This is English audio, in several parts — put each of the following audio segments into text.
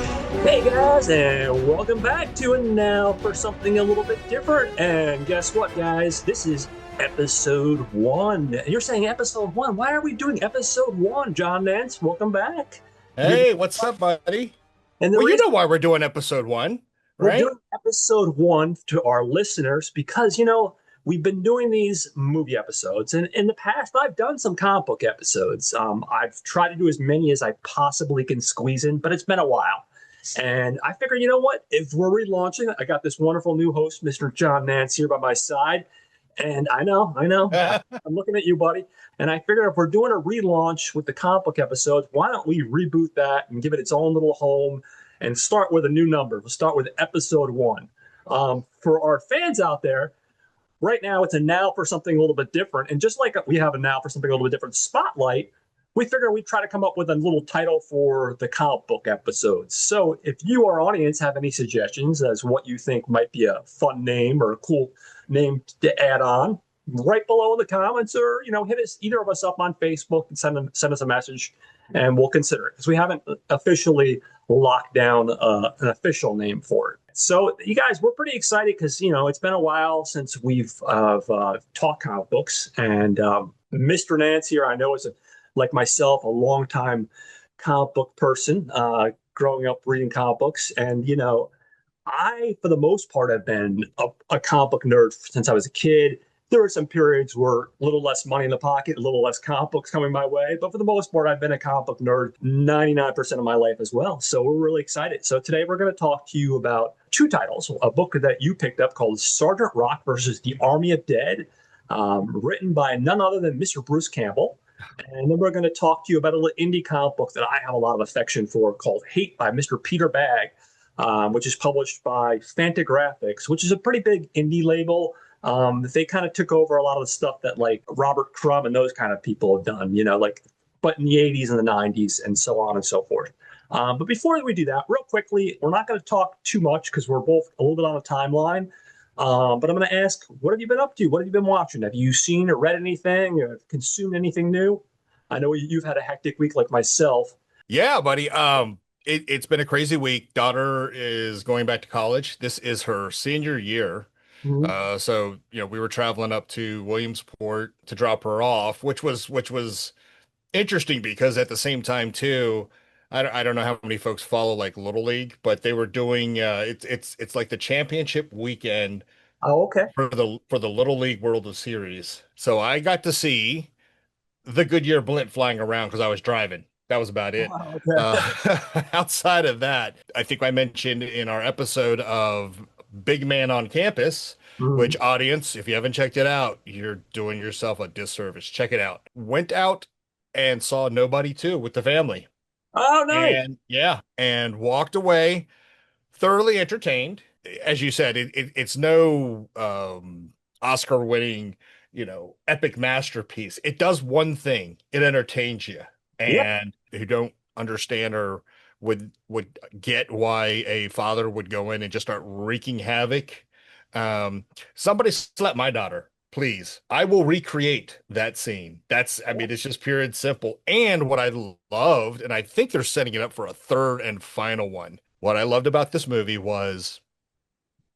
Hey guys, and welcome back to it now for something a little bit different. And guess what, guys? This is episode one. You're saying episode one? Why are we doing episode one, John Nance? Welcome back. You're Hey, what's up, buddy? and the Well, you reason know why we're doing episode one, we're doing right? episode one to our listeners because we've been doing these movie episodes, and in the past I've done some comic book episodes. I've tried to do as many as I possibly can squeeze in, but it's been a while. And I figured, you know what? If we're relaunching, I got this wonderful new host, Mr. John Nance, here by my side. And I'm looking at you, buddy. And I figured if we're doing a relaunch with the comic book episodes, why don't we reboot that and give it its own little home and start with a new number? We'll start with episode one. For our fans out there, right now it's a now for something a little bit different. And just like we have a now for something a little bit different spotlight, we figured we'd try to come up with a little title for the comic book episodes. So if you, our audience, have any suggestions as what you think might be a fun name or a cool name to add on, right below in the comments, or hit us either of us up on Facebook and send us a message, and we'll consider it because we haven't officially locked down an official name for it. So you guys, we're pretty excited because it's been a while since we've talked comic books, and Mr. Nance here, I know, is like myself, a longtime comic book person, growing up reading comic books. And, I, for the most part, have been a comic book nerd since I was a kid. There were some periods where a little less money in the pocket, a little less comic books coming my way. But for the most part, I've been a comic book nerd 99% of my life as well. So we're really excited. So today we're going to talk to you about two titles, a book that you picked up called Sgt Rock versus the Army of Dead, written by none other than Mr. Bruce Campbell. And then we're going to talk to you about a little indie comic book that I have a lot of affection for called Hate by Mr. Peter Bagge, which is published by Fantagraphics, which is a pretty big indie label. They kind of took over a lot of the stuff that like Robert Crumb and those kind of people have done, but in the 80s and the 90s and so on and so forth. But before we do that, real quickly, we're not going to talk too much because we're both a little bit on a timeline. But I'm going to ask, what have you been up to? What have you been watching? Have you seen or read anything or consumed anything new? I know you've had a hectic week like myself. Yeah, buddy. It's been a crazy week. Daughter is going back to college. This is her senior year. Mhm. So we were traveling up to Williamsport to drop her off, which was interesting because at the same time too, I don't know how many folks follow like Little League, but they were doing it's like the championship weekend Oh, okay. for the Little League World Series. So I got to see the Goodyear blimp flying around because I was driving. That was about it. Oh, okay. Outside of that, I think I mentioned in our episode of Big Man on Campus, which Mhm. audience, if you haven't checked it out, you're doing yourself a disservice. Check it out. Went out and saw Nobody 2 with the family. Oh, nice. And yeah, and walked away thoroughly entertained. As you said, it's no Oscar winning, epic masterpiece. It does one thing, it entertains you. Yep. And who don't understand or would get why a father would go in and just start wreaking havoc. Um, Somebody slap my daughter, please. I will recreate that scene. I mean, it's just pure and simple. And what I loved, and I think they're setting it up for a third and final one. What I loved about this movie was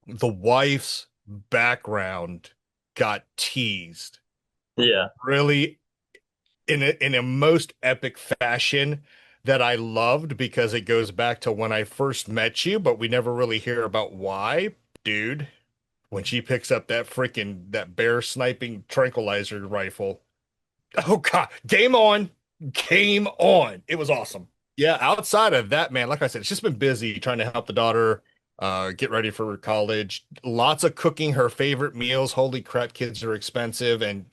the wife's background got teased Yeah. really in a most epic fashion that I loved because it goes back to when I first met you, but we never really hear about why. Dude, when she picks up that bear sniping tranquilizer rifle. Oh God, game on. Game on. It was awesome. Yeah, outside of that, man, like I said, it's just been busy trying to help the daughter get ready for college. Lots of cooking her favorite meals. Holy crap, kids are expensive. And,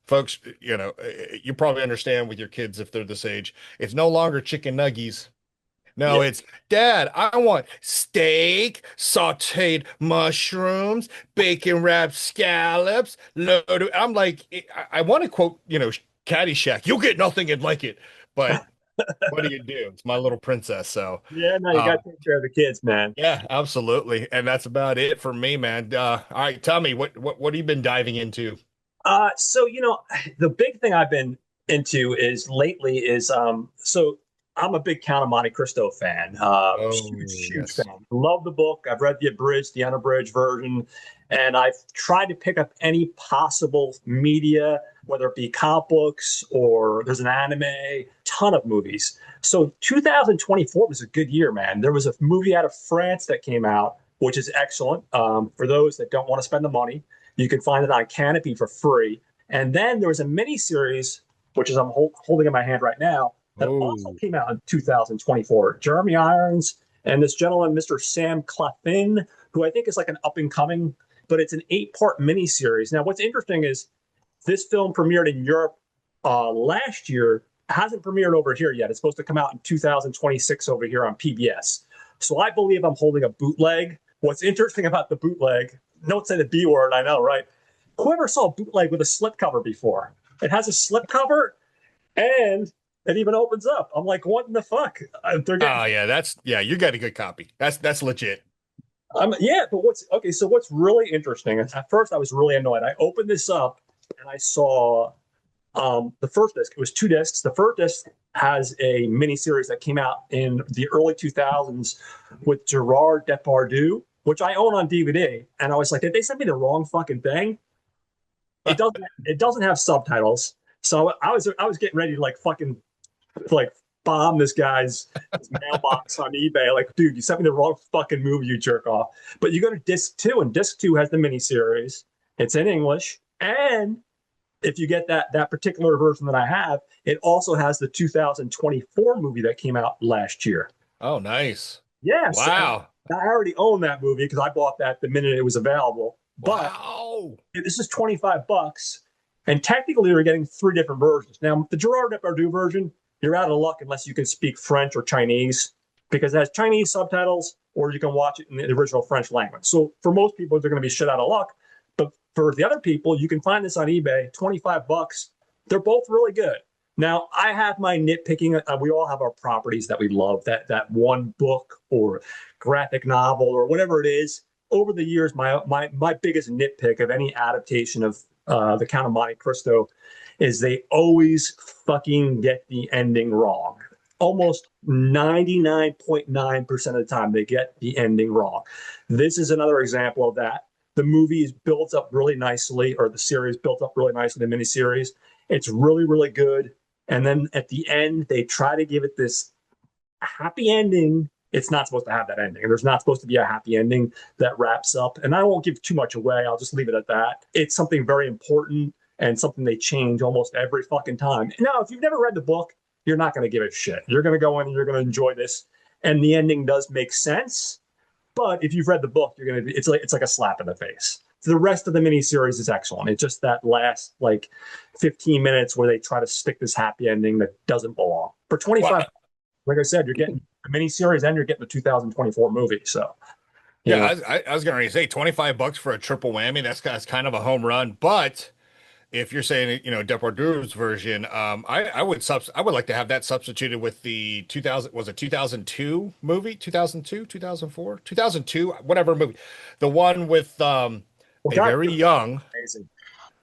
folks, you probably understand with your kids if they're this age, it's no longer chicken nuggies. No, Yeah. it's Dad, I want steak, sauteed mushrooms, bacon wrapped scallops, loaded. I'm like, I want to quote, Caddyshack, you'll get nothing and like it. But what do you do? It's my little princess. So, Yeah. No, you got um, to take care of the kids, man. yeah, absolutely. And that's about it for me, man. All right, tell me what have you been diving into? So the big thing I've been into is lately is so I'm a big Count of Monte Cristo fan. Oh, Huge yes. fan. Love the book. I've read the abridged, the unabridged version, and I've tried to pick up any possible media, whether it be comic books or there's an anime, ton of movies. So 2024 was a good year, man. There was a movie out of France that came out, which is excellent. For those that don't want to spend the money, you can find it on Canopy for free. And then there was a mini series, which is holding in my hand right now, that also Oh, came out in 2024. Jeremy Irons and this gentleman, Mr. Sam Claflin, who I think is like an up and coming, but it's an 8-part miniseries. Now, what's interesting is this film premiered in Europe last year, hasn't premiered over here yet. It's supposed to come out in 2026 over here on PBS. So I believe I'm holding a bootleg. What's interesting about the bootleg, don't say the B word, I know, right? Whoever saw a bootleg with a slipcover before? It has a slipcover and it even opens up. I'm like, what in the fuck? They're getting. oh yeah, yeah, you got a good copy. That's legit. Yeah, but what's okay? So what's really interesting is at first I was really annoyed. I opened this up and I saw the first disc. It was 2 discs. The first disc has a mini series that came out in the early 2000s with Gerard Depardieu, which I own on DVD. And I was like, did they send me the wrong fucking thing? It doesn't have subtitles. So I was getting ready to like fucking like bomb this guy's mailbox on eBay. Like, dude, you sent me the wrong fucking movie, you jerk off. But you go to disc two, and disc two has the miniseries. It's in English, and if you get that particular version that I have, it also has the 2024 movie that came out last year. Oh, nice. Yes, and Wow. I already own that movie because I bought that the minute it was available. But Wow. this is $25, and technically you're getting 3 different versions. Now, the Gerard Depardieu version, you're out of luck unless you can speak French or Chinese because it has Chinese subtitles, or you can watch it in the original French language. So for most people, they're going to be shit out of luck. But for the other people, you can find this on eBay, $25. They're both really good. Now, I have my nitpicking. We all have our properties that we love, that one book or graphic novel or whatever it is. Over the years, my biggest nitpick of any adaptation of the Count of Monte Cristo is they always fucking get the ending wrong. Almost 99.9% of the time, they get the ending wrong. This is another example of that. The movie is built up really nicely, or the series built up really nicely, the miniseries. It's really, really good. And then at the end, they try to give it this happy ending. It's not supposed to have that ending. There's not supposed to be a happy ending that wraps up. And I won't give too much away. I'll just leave it at that. It's something very important and something they change almost every fucking time. Now, if you've never read the book, you're not going to give it shit. You're going to go in and you're going to enjoy this. And the ending does make sense. But if you've read the book, you're going to be, it's like a slap in the face. The rest of the miniseries is excellent. It's just that last like 15 minutes where they try to stick this happy ending that doesn't belong. For 25, Wow. like I said, you're getting the miniseries and you're getting the 2024 movie. So, you Yeah, know, I was gonna say $25 for a triple whammy. That's kind of a home run. But if you're saying, Depardieu's version, I would like to have that substituted with the 2000, was it 2002 movie? 2002, 2004, 2002, whatever movie. The one with well, a God, amazing.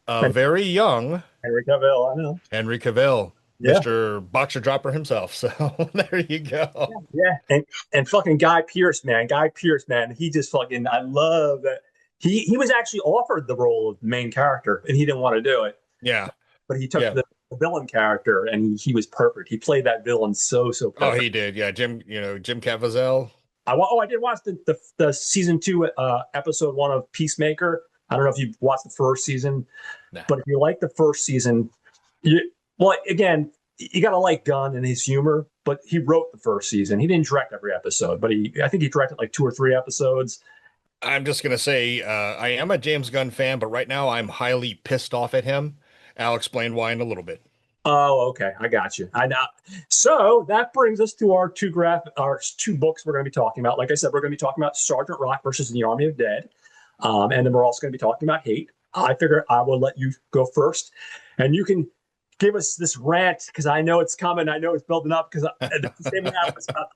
And very young Henry Cavill, I know. Henry Cavill, Yeah. Mr. Boxer Dropper himself. So there you go. Yeah. And fucking Guy Pearce, man. Guy Pearce, man. He just fucking, I love that. He was actually offered the role of the main character and he didn't want to do it. Yeah. But he took Yeah. the villain character and he was perfect. He played that villain so Oh, perfect. he did. Yeah. Jim Caviezel. I did watch the season 2 episode 1 of Peacemaker. I don't know if you've watched the first season, Nah. but if you like the first season, well, again, you got to like Gunn and his humor. But he wrote the first season. He didn't direct every episode, but I think he directed like 2 or 3 episodes. I'm just gonna say I am a James Gunn fan, but right now I'm highly pissed off at him. I'll explain why in a little bit. Oh, okay, I got you. I know. So that brings us to our 2 books we're going to be talking about. Like I said, we're going to be talking about Sergeant Rock versus the Army of Dead, and then we're also going to be talking about Hate. I figure I will let you go first, and you can give us this rant because I know it's coming. I know it's building up because the same way I was about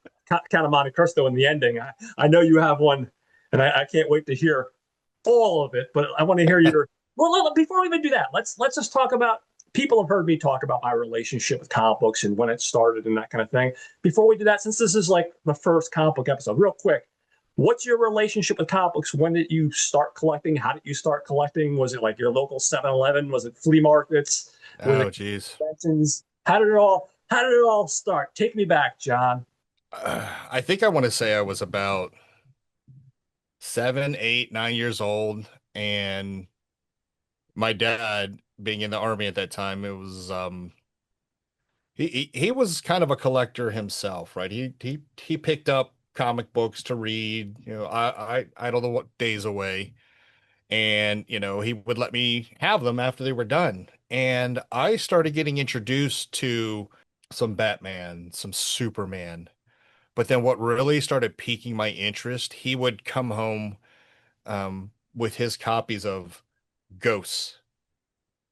Count of Monte Cristo in the ending. I know you have one, and I can't wait to hear all of it. But I want to hear your. Well, before we even do that, let's just talk about people have heard me talk about my relationship with comic books and when it started and that kind of thing. Before we do that, since this is like the first comic book episode, real quick, what's your relationship with comic books? When did you start collecting? How did you start collecting? Was it like your local 7-Eleven? Was it flea markets? Was Oh, it geez. conventions? How did it all start? Take me back, John. I think I want to say I was about 7, 8, 9 years old, and my dad, being in the army at that time, it was he was kind of a collector himself, right? He picked up comic books to read, I idle the days away, and he would let me have them after they were done. And I started getting introduced to some Batman, some Superman. But then what really started piquing my interest, he would come home with his copies of Ghosts,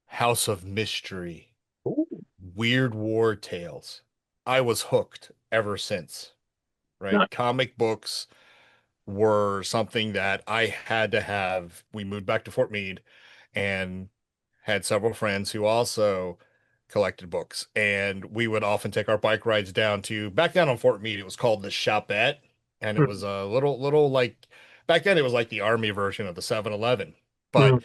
House of Mystery, Ooh, Weird War Tales. I was hooked ever since, right? nice. Comic books were something that I had to have. We moved back to Fort Meade and had several friends who also collected books. And we would often take our bike rides down to back down on Fort Meade. It was called the Shopette. And it was a little like back then it was like the army version of the 7-Eleven. But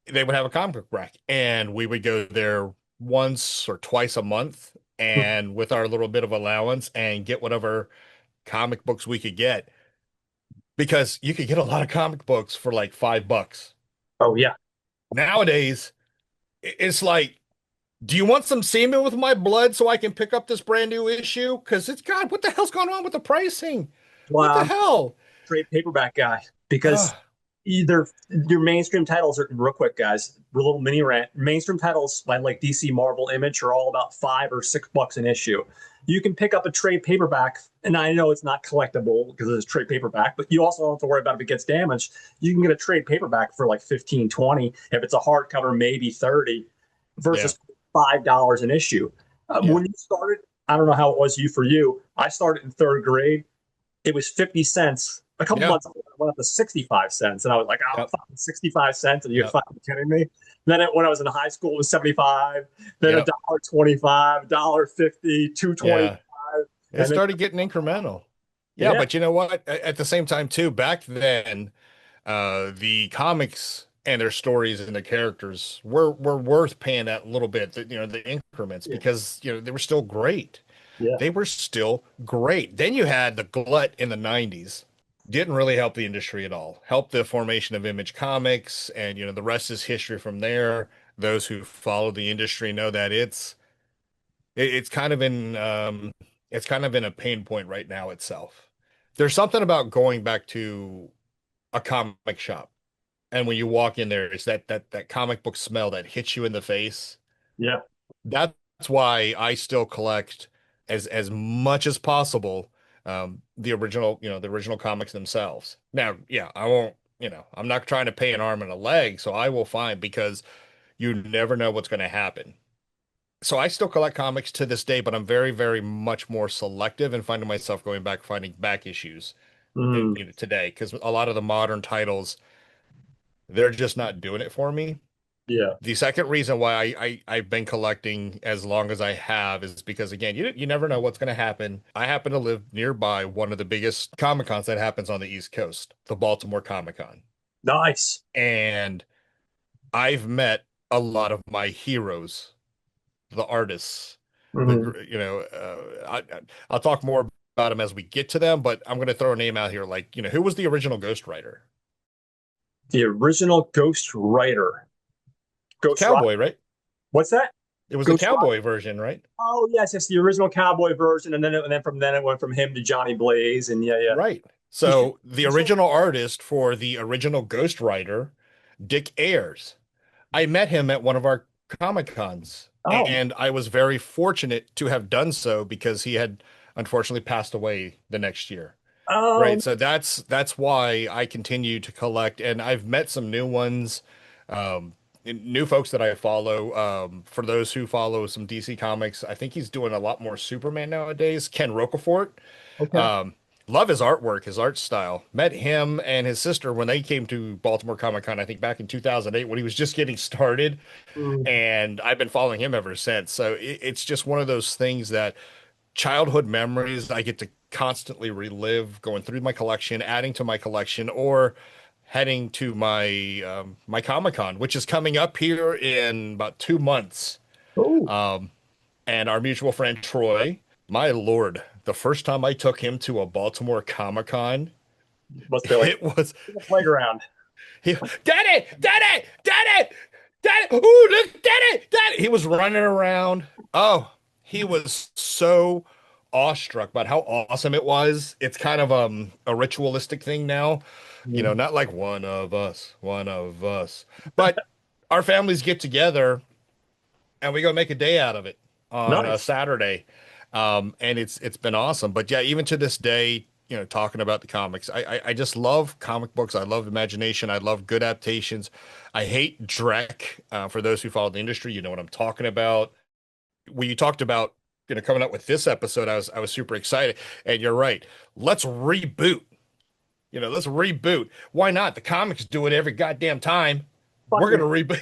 Mm-hmm. they would have a comic book rack. And we would go there once or twice a month and with our little bit of allowance and get whatever comic books we could get because you could get a lot of comic books for like $5. Oh yeah. Nowadays, it's like, do you want some semen with my blood so I can pick up this brand new issue? Because it's God, what the hell's going on with the pricing? What the Well, hell? trade paperback guy because Uh, either your mainstream titles are real quick, guys. Little mini rant. Mainstream titles by like DC, Marvel, Image are all about $5 or $6 an issue. You can pick up a trade paperback, and I know it's not collectible because it's trade paperback, but you also don't have to worry about if it gets damaged. You can get a trade paperback for like 15, 20. If it's a hardcover, maybe 30 yeah, versus $5 an issue. yeah, When you started, I don't know how it was for you. I started in third grade. It was 50 cents. A couple yeah, months ago, it went up to 65 cents. And I was like, oh, yep, fucking 65 cents. Are you yep, fucking kidding me? Then when I was in high school, it was 75. Then a yep, dollar 25, dollar 50, 225. yeah. It And then, started getting incremental. Yeah, yeah, but you know what? At the same time, too, back then, the comics and their stories and the characters were worth paying that little bit, the increments, yeah, because they were still great. yeah, They were still great. Then you had the glut in the 90s. Didn't really help the industry at all. Helped the formation of Image Comics, and the rest is history from there. Those who follow the industry know that it's kind of in a pain point right now itself. There's something about going back to a comic shop, and when you walk in there, it's that comic book smell that hits you in the face. yeah. That's why I still collect as much as possible the original comics themselves. Now, yeah, I won't, I'm not trying to pay an arm and a leg, so I will find because you never know what's going to happen. So I still collect comics to this day, but I'm very, very much more selective and finding myself going back finding back issues Mm, today because a lot of the modern titles they're just not doing it for me. yeah. The second reason why I've been collecting as long as I have is because again, you never know what's going to happen. I happen to live nearby one of the biggest Comic Cons that happens on the East Coast, the Baltimore Comic Con. Nice. And I've met a lot of my heroes, the artists, Mhm. I'll talk more about them as we get to them, but I'm going to throw a name out here like, who was the original Ghost Rider? The original Ghost Rider. Ghost Rock. Cowboy, right? What's that? It was the Ghost Rock. cowboy version, right? Oh, yes, yes. The original cowboy version. And then from then it went from him to Johnny Blaze. And yeah, yeah. Right. You should, So the you should, original artist for the original Ghost Rider, Dick Ayers, I met him at one of our Comic Cons, oh, and I was very fortunate to have done so because he had unfortunately passed away the next year. oh, Right. So that's why I continue to collect, and I've met some new ones, new folks that I follow. For those who follow some DC comics, I think he's doing a lot more Superman nowadays. Ken Rocafort. okay. Um, Love his artwork, his art style. Met him and his sister when they came to Baltimore Comic Con, I think back in 2008 when he was just getting started. Mm. And I've been following him ever since. So it's just one of those things that childhood memories I get to constantly relive, going through my collection, adding to my collection, or heading to my Comic-Con, which is coming up here in about 2 months. Oh, And our mutual friend Troy, my Lord, the first time I took him to a Baltimore Comic-Con, must be like it was the playground. Daddy, Daddy, Daddy, Daddy, ooh, look, Daddy, Daddy. He was running around. Oh, he was so awestruck about how awesome it was. It's kind of a ritualistic thing now, Mm. not like one of us, one of us. But our families get together and we go make a day out of it on a Nice. Saturday. And it's been awesome. But yeah, even to this day, talking about the comics, I just love comic books. I love imagination. I love good adaptations. I hate Drek. For those who follow the industry, you know what I'm talking about. When you talked about coming up with this episode, I was super excited. And you're right. Let's reboot. Let's reboot. Why not? The comics do it every goddamn time. We're Fucking gonna reboot.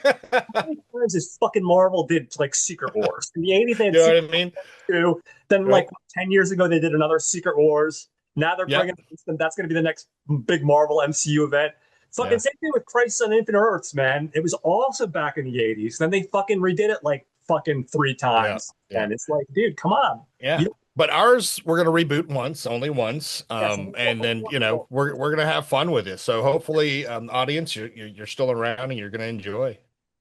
how many times is fucking Marvel did like Secret Wars? In the 80s, they You had know what Secret I mean? Wars 2. Then, Right? like 10 years ago, they did another Secret Wars. Now they're Yep. bringing them. That's going to be the next big Marvel MCU event. Fucking Yeah. same thing with Crisis on Infinite Earths, man. It was awesome back in the 80s. Then they fucking redid it like fucking three Yeah. times. Yeah. And it's like, dude, come on. Yeah. You But ours, we're gonna reboot once, only once, yes, and then we're gonna have fun with this. So hopefully, audience, you're still around and you're gonna enjoy.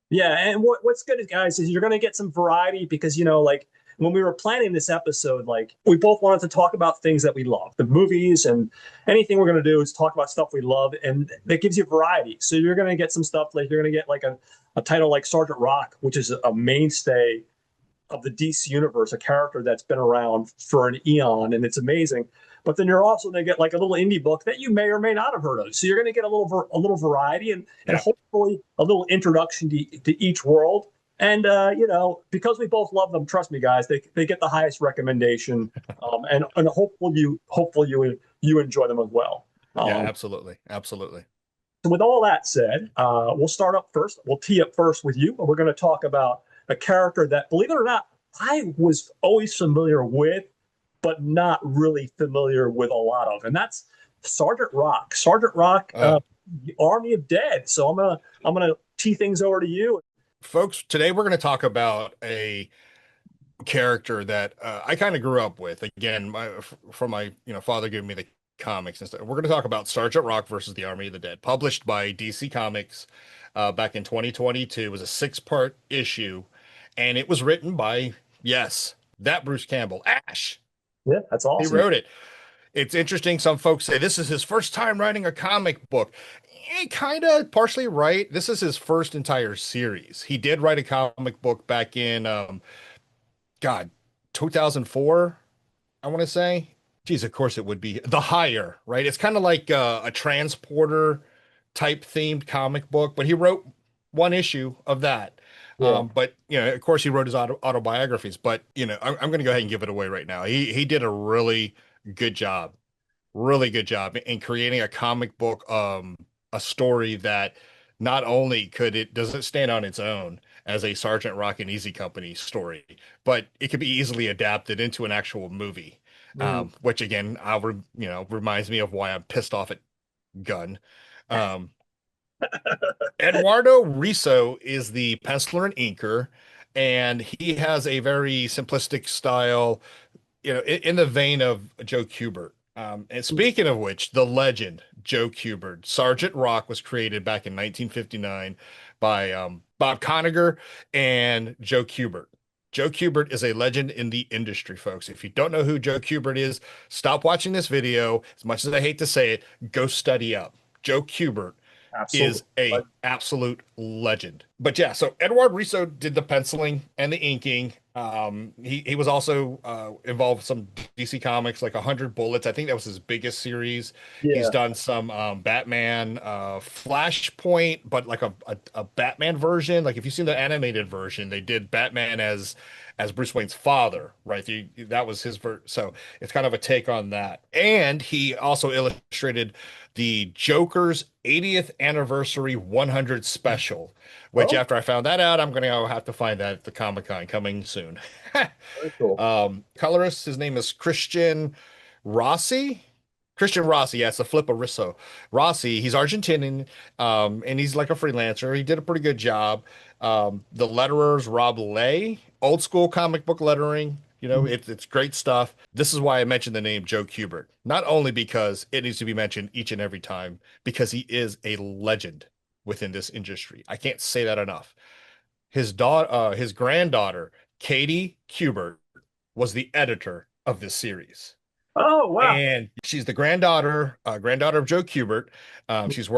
yeah, and what's good, guys, is you're going to get some variety because like when we were planning this episode, like we both wanted to talk about things that we love, the movies, and anything we're going to do is talk about stuff we love, and that gives you variety. So you're going to get some stuff like you're going to get like a title like Sergeant Rock, which is a mainstay of the DC universe, a character that's been around for an eon, and it's amazing. But then you're also going to get like a little indie book that you may or may not have heard of. So you're going to get a little variety and Yeah. hopefully a little introduction to each world. And because we both love them, trust me, guys, they get the highest recommendation, and hopefully you enjoy them as well. Yeah. Um, Absolutely. Absolutely. so with all that said, we'll start up first. We'll tee up first with you, and we're going to talk about a character that, believe it or not, I was always familiar with, but not really familiar with a lot of, and that's Sergeant Rock. Sergeant Rock, Uh, the Army of Dead. So I'm gonna tee things over to you. Folks, today we're gonna talk about a character that I kind of grew up with. Again, from my father giving me the comics and stuff. We're going to talk about Sergeant Rock versus the Army of the Dead, published by DC Comics back in 2022. It was a six-part issue, and it was written by, yes, that Bruce Campbell, Ash. Yeah, that's He awesome. wrote it. It's interesting. Some folks say this is his first time writing a comic book. Kind of partially right. This is his first entire series. He did write a comic book back in God, 2004, I want to say. Geez, of course it would be The Hire, right? It's kind of like a transporter type themed comic book, but he wrote one issue of that. Yeah. But of course, he wrote his autobiographies. But I'm going to go ahead and give it away right now. He did a good job, really good job in creating a comic book, a story that not only does it stand on its own as a Sergeant Rock and Easy Company story, but it could be easily adapted into an actual movie. Mm. Which again, reminds me of why I'm pissed off at Gunn. Um, Eduardo Riso is the penciler and inker, and he has a very simplistic style, in the vein of Joe Kubert. And speaking of which, the legend Joe Kubert, Sergeant Rock was created back in 1959 by Bob Conager and Joe Kubert. Joe Kubert is a legend in the industry, folks. If you don't know who Joe Kubert is, stop watching this video. As much as I hate to say it, go study up. Joe Kubert Absolutely. is a absolute legend. But yeah, so Edward Riso did the penciling and the inking. He was also involved with some DC comics like 100 Bullets. I think that was his biggest series. He's Yeah. done some Batman Flashpoint, but like a Batman version. Like if you've seen the animated version, they did Batman as Bruce Wayne's father, right? That was his so it's kind of a take on that. And he also illustrated the Joker's 80th anniversary 100 special, which Oh, after I found that out, I'm gonna have to find that at the Comic-Con coming soon. very cool. Colorist, his name is Christian Rossi. Christian Rossi, yeah, it's a Flipariso. Rossi, he's Argentinian, and he's like a freelancer. He did a pretty good job. The letterer's Rob Lay, old school comic book lettering. Mhm. It's great stuff. This is why I mentioned the name Joe Kubert. Not only because it needs to be mentioned each and every time, because he is a legend within this industry. I can't say that enough. His granddaughter, Katie Kubert, was the editor of this series. Oh, wow. And she's the granddaughter of Joe Kubert. She's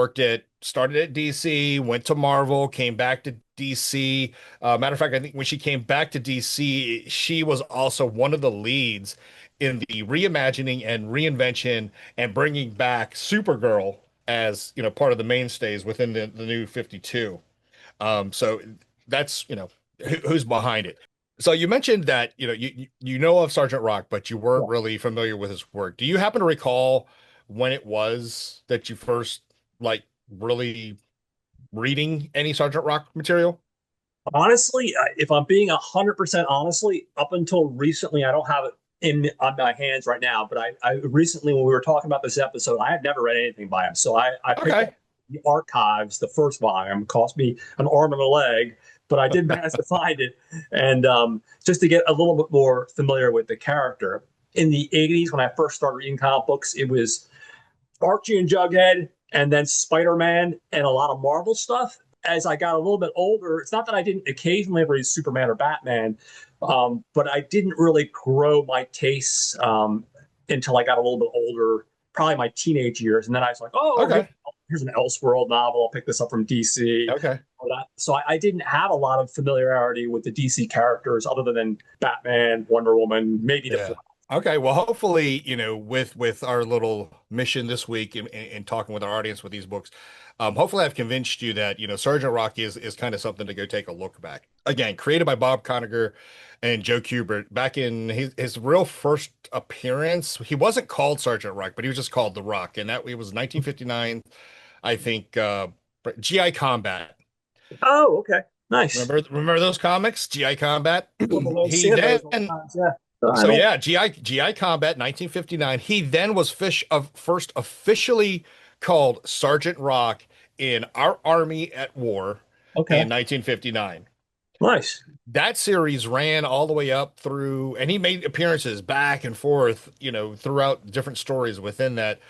started at DC, went to Marvel, came back to DC. Matter of fact, I think when she came back to DC, she was also one of the leads in the reimagining and reinvention and bringing back Supergirl as, part of the mainstays within the new 52. So that's, who's behind it. So you mentioned that, you know of Sergeant Rock, but you weren't Yeah. really familiar with his work. Do you happen to recall when it was that you first like really reading any Sergeant Rock material? Honestly, if I'm being 100% honestly, up until recently, I don't have it on my hands right now. But I recently, when we were talking about this episode, I had never read anything by him. So I picked up Okay. the archives, the first volume. It cost me an arm and a leg, but I did manage to find it. And just to get a little bit more familiar with the character. In the 80s, when I first started reading comic books, it was Archie and Jughead, and then Spider-Man and a lot of Marvel stuff. As I got a little bit older, it's not that I didn't occasionally read Superman or Batman, but I didn't really grow my tastes until I got a little bit older, probably my teenage years. And then I was like, oh, Okay. here's an Elseworld novel. I'll pick this up from DC. Okay. So I didn't have a lot of familiarity with the DC characters other than Batman, Wonder Woman, maybe the Yeah. Flash. Okay. Well, hopefully, with our little mission this week in talking with our audience with these books, hopefully I've convinced you that, Sergeant Rock is kind of something to go take a look back. Again, created by Bob Conager and Joe Kubert back in his real first appearance. He wasn't called Sergeant Rock, but he was just called The Rock. And that it was 1959, I think, GI Combat. Oh, okay. Nice. Remember those comics, GI Combat? Well, below He seeing those then sometimes, yeah. I So don't. yeah, GI Combat 1959. He then was first officially called Sergeant Rock in Our Army at War Okay. in 1959. Nice. That series ran all the way up through, and he made appearances back and forth, throughout different stories within that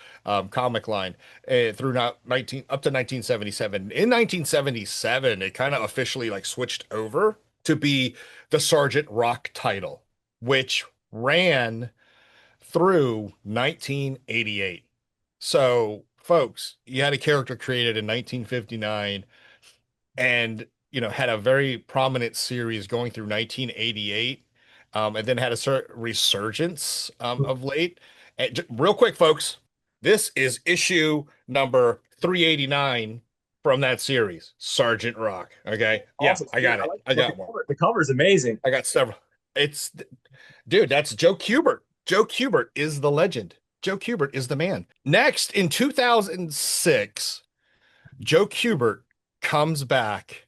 comic line through not 19 up to 1977. In 1977, it kind of officially like switched over to be the Sergeant Rock title, which ran through 1988. So, folks, you had a character created in 1959 and had a very prominent series going through 1988, and then had a resurgence of late. And real quick, folks, this is issue number 389 from that series, Sergeant Rock. Okay, yeah, Awesome. I Yeah, got I it. like I but the got one. cover. The cover is amazing. I got several. It's Dude, that's Joe Kubert. Joe Kubert is the legend. Joe Kubert is the man. Next, in 2006, Joe Kubert comes back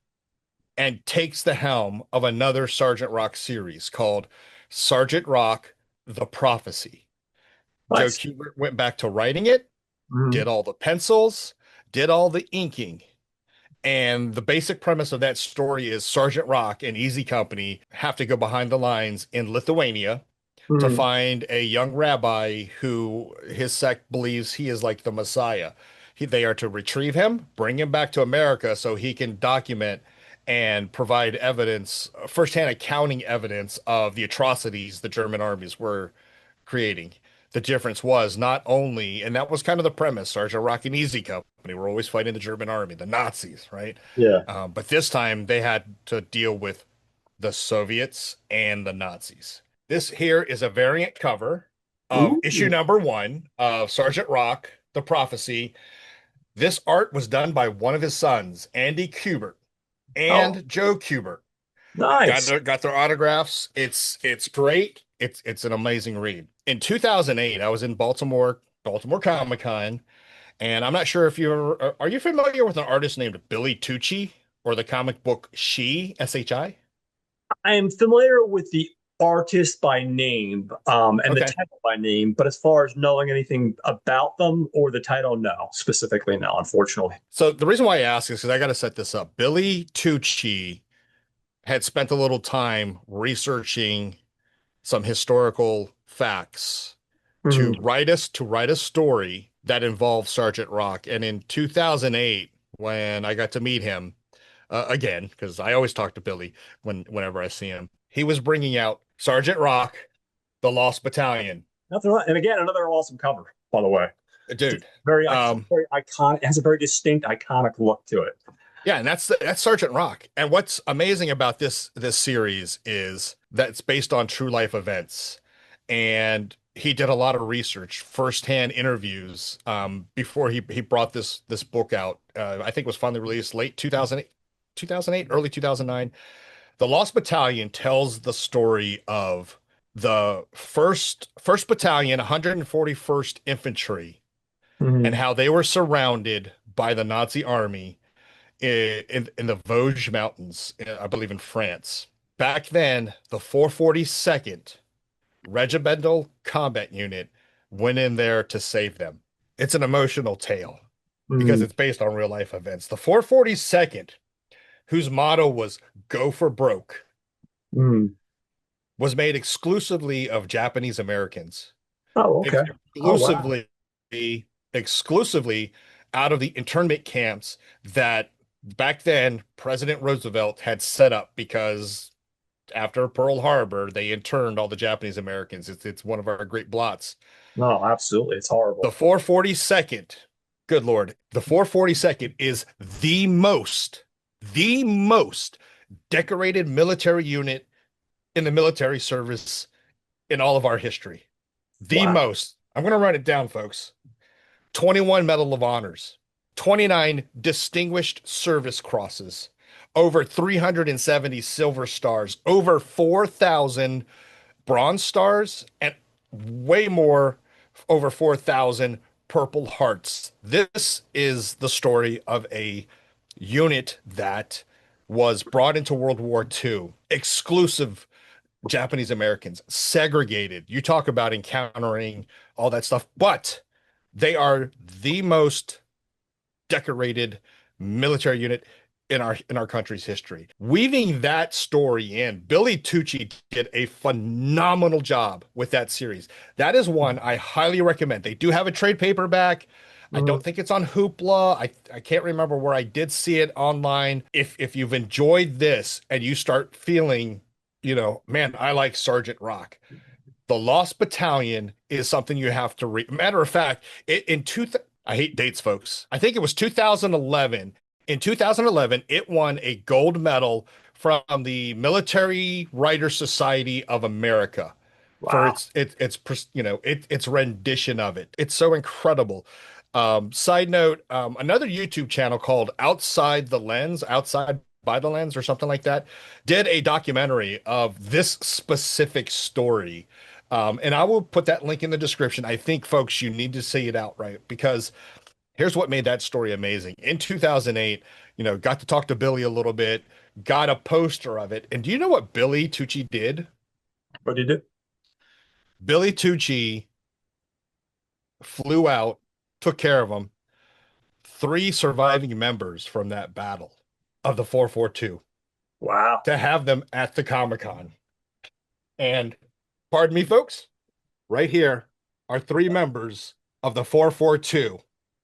and takes the helm of another Sergeant Rock series called Sergeant Rock: The Prophecy. Joe Nice. Kubert went back to writing it, Mhm. did all the pencils, did all the inking. And the basic premise of that story is Sergeant Rock and Easy Company have to go behind the lines in Lithuania to Mhm. find a young rabbi who his sect believes he is like the Messiah. They are to retrieve him, bring him back to America so he can document and provide evidence, firsthand accounting evidence of the atrocities the German armies were creating. The difference was not only, and that was kind of the premise, Sergeant Rock and Easy Company were always fighting the German army, the Nazis, right? Yeah. But this time they had to deal with the Soviets and the Nazis. This here is a variant cover of issue Ooh. number 1 of Sergeant Rock: The Prophecy. This art was done by one of his sons, Andy Kubert, Oh, and Joe Kubert. Nice. Got their autographs. It's great. It's an amazing read. In 2008, I was in Baltimore Comic Con, and I'm not sure if you are you familiar with an artist named Billy Tucci or the comic book She, SHI? I am familiar with the artist by name, and the Okay. title by name, but as far as knowing anything about them or the title, no, specifically, no, unfortunately. So the reason why I ask is because I got to set this up. Billy Tucci had spent a little time researching some historical facts Mhm. to write a story that involved Sergeant Rock. And in 2008, when I got to meet him again, because I always talk to Billy whenever I see him, he was bringing out Sergeant Rock, the Lost Battalion. Nothing wrong. And again, another awesome cover, by the way. Dude, Very iconic. It has a very distinct, iconic look to it. yeah, and that's Sergeant Rock. And what's amazing about this series is that it's based on true life events. And he did a lot of research, firsthand interviews, before he brought this book out. I think it was finally released late 2008, early 2009. The Lost Battalion tells the story of the first Battalion, 141st Infantry, and Mhm. how they were surrounded by the Nazi army in the Vosges Mountains, I believe in France. Back then, the 442nd Regimental Combat Unit went in there to save them. It's an emotional tale because Mhm. it's based on real life events. The 442nd, whose motto was "Go for broke," Mhm. was made exclusively of Japanese Americans. Oh, okay. Oh, wow. Exclusively, exclusively out of the internment camps that back then President Roosevelt had set up because after Pearl Harbor, they interned all the Japanese Americans. It's one of our great blots. No, absolutely. It's The horrible. 442nd, good Lord, the 442nd is the most decorated military unit in the military service in all of our history. The Wow. most. I'm going to write it down, folks. 21 Medal of Honors, 29 Distinguished Service Crosses, over 370 Silver Stars, over 4,000 Bronze Stars, and way more, over 4,000 Purple Hearts. This is the story of a unit that was brought into World War II, exclusive Japanese Americans, segregated. You talk about encountering all that stuff, but they are the most decorated military unit in our country's history. Weaving that story in, Billy Tucci did a phenomenal job with that series. That is one I highly recommend. They do have a trade paperback. I don't Mhm. think it's on Hoopla. I can't remember where I did see it online. If you've enjoyed this and you start feeling, man, I like Sergeant Rock. The Lost Battalion is something you have to read. Matter of fact, in two, I hate dates, folks. I think it was 2011. In 2011, it won a gold medal from the Military Writers Society of America for Wow. its rendition of it. It's so incredible. Side note, another YouTube channel called Outside by the Lens or something like that, did a documentary of this specific story. And I will put that link in the description. I think, folks, you need to see it outright because here's what made that story amazing. In 2008, got to talk to Billy a little bit, got a poster of it. And do you know what Billy Tucci did? What do you do? Billy Tucci flew out, took care of them, three surviving members from that battle of the 442 Wow. to have them at the Comic Con. And pardon me, folks, right here are three members of the 442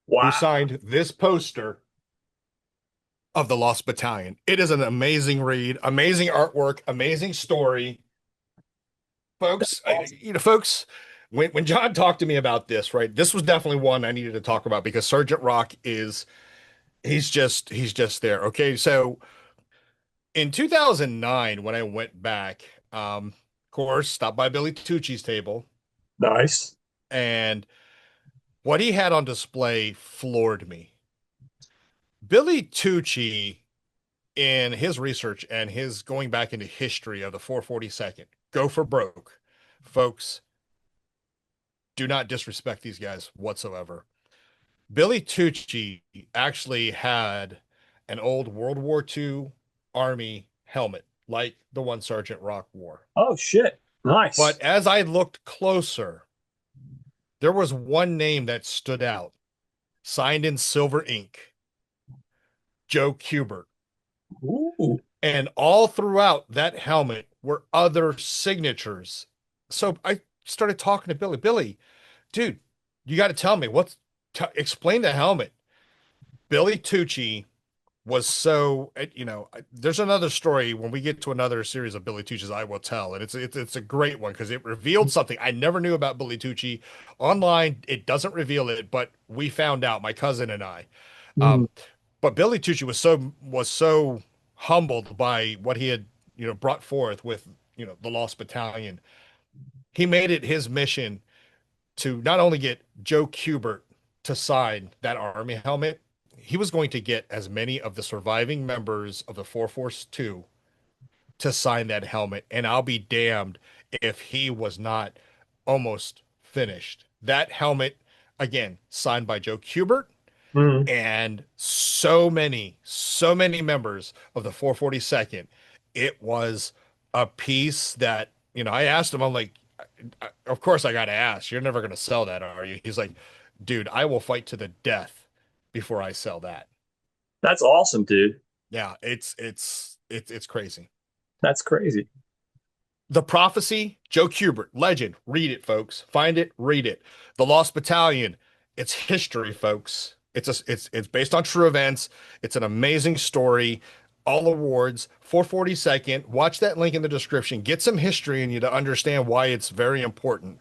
who Wow. signed this poster of the Lost Battalion. It is an amazing read, amazing artwork, amazing story. Folks, Awesome. folks, when John talked to me about this, right, this was definitely one I needed to talk about because Sergeant Rock is he's just there. Okay, so in 2009, when I went back, of course, stopped by Billy Tucci's table, Nice. and what he had on display floored me. Billy Tucci in his research and his going back into history of the 442nd, go for broke. Folks, do not disrespect these guys whatsoever. Billy Tucci actually had an old World War II Army helmet, like the one Sergeant Rock wore. Oh shit. But Nice. as I looked closer, there was one name that stood out, signed in silver ink, Joe Kubert. Ooh. And all throughout that helmet were other signatures. So I started talking to Billy. Billy, dude, you got to tell me explain the helmet. Billy Tucci was so, there's another story when we get to another series of Billy Tucci's I will tell, and it's a great one because it revealed something I never knew about Billy Tucci. Online, it doesn't reveal it, but we found out, my cousin and I. Mm. Um, but Billy Tucci was so humbled by what he had, brought forth with, the Lost Battalion. He made it his mission to not only get Joe Kubert to sign that Army helmet, he was going to get as many of the surviving members of the 442 to sign that helmet. And I'll be damned if he was not almost finished. That helmet, again, signed by Joe Kubert Mm. and so many members of the 442nd. It was a piece that, I asked him, I'm like, of course I got to ask, you're never going to sell that, are you? He's like, dude, I will fight to the death before I sell that. That's awesome, dude. Yeah, it's crazy. That's crazy. The Prophecy, Joe Kubert, legend. Read it, folks. Find it, read it. The Lost Battalion, it's history, folks. It's based on true events. It's an amazing story. All awards, 442nd. Watch that link in the description. Get some history in you to understand why it's very important.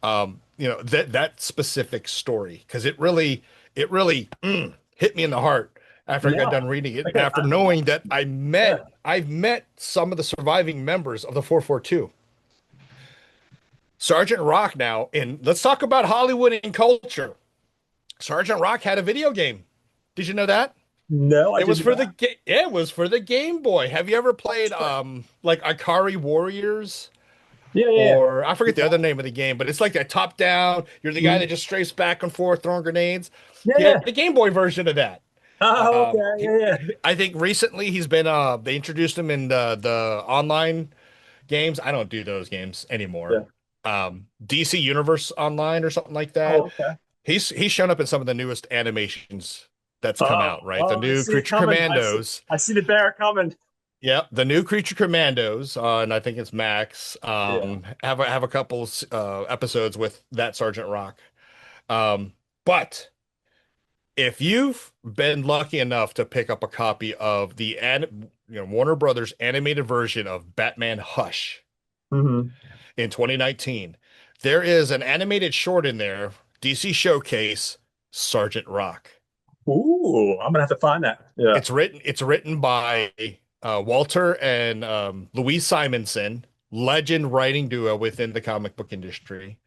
That specific story, because it really hit me in the heart after I got Yeah. done reading it, and Okay. after knowing that Yeah. I've met some of the surviving members of the 442. Sergeant Rock now, and let's talk about Hollywood and culture. Sergeant Rock had a video game. Did you know that? No, I It was did for not. the Game Boy. Have you ever played like Ikari Warriors? Yeah, yeah, Or I yeah. forget the other name of the game, but it's like that top down. You're the guy Mm. that just strays back and forth throwing grenades. Yeah, He yeah. had a Game Boy version of that. Oh, okay. He, Yeah, yeah. I think recently he's been they introduced him in the online games. I don't do those games anymore. Yeah. DC Universe Online or something like that. Oh, okay. He's shown up in some of the newest animations that's come out, right? The I new see it Creature coming. Commandos. I see the bear coming. Yep, the new Creature Commandos, and I think it's Max. Yeah. Have a couple episodes with that Sergeant Rock. But if you've been lucky enough to pick up a copy of Warner Brothers animated version of Batman Hush Hmm. in 2019, there is an animated short in there, DC Showcase Sergeant Rock. Ooh, I'm gonna have to find that. Yeah. It's written by Walter and Louise Simonson, legend writing duo within the comic book industry.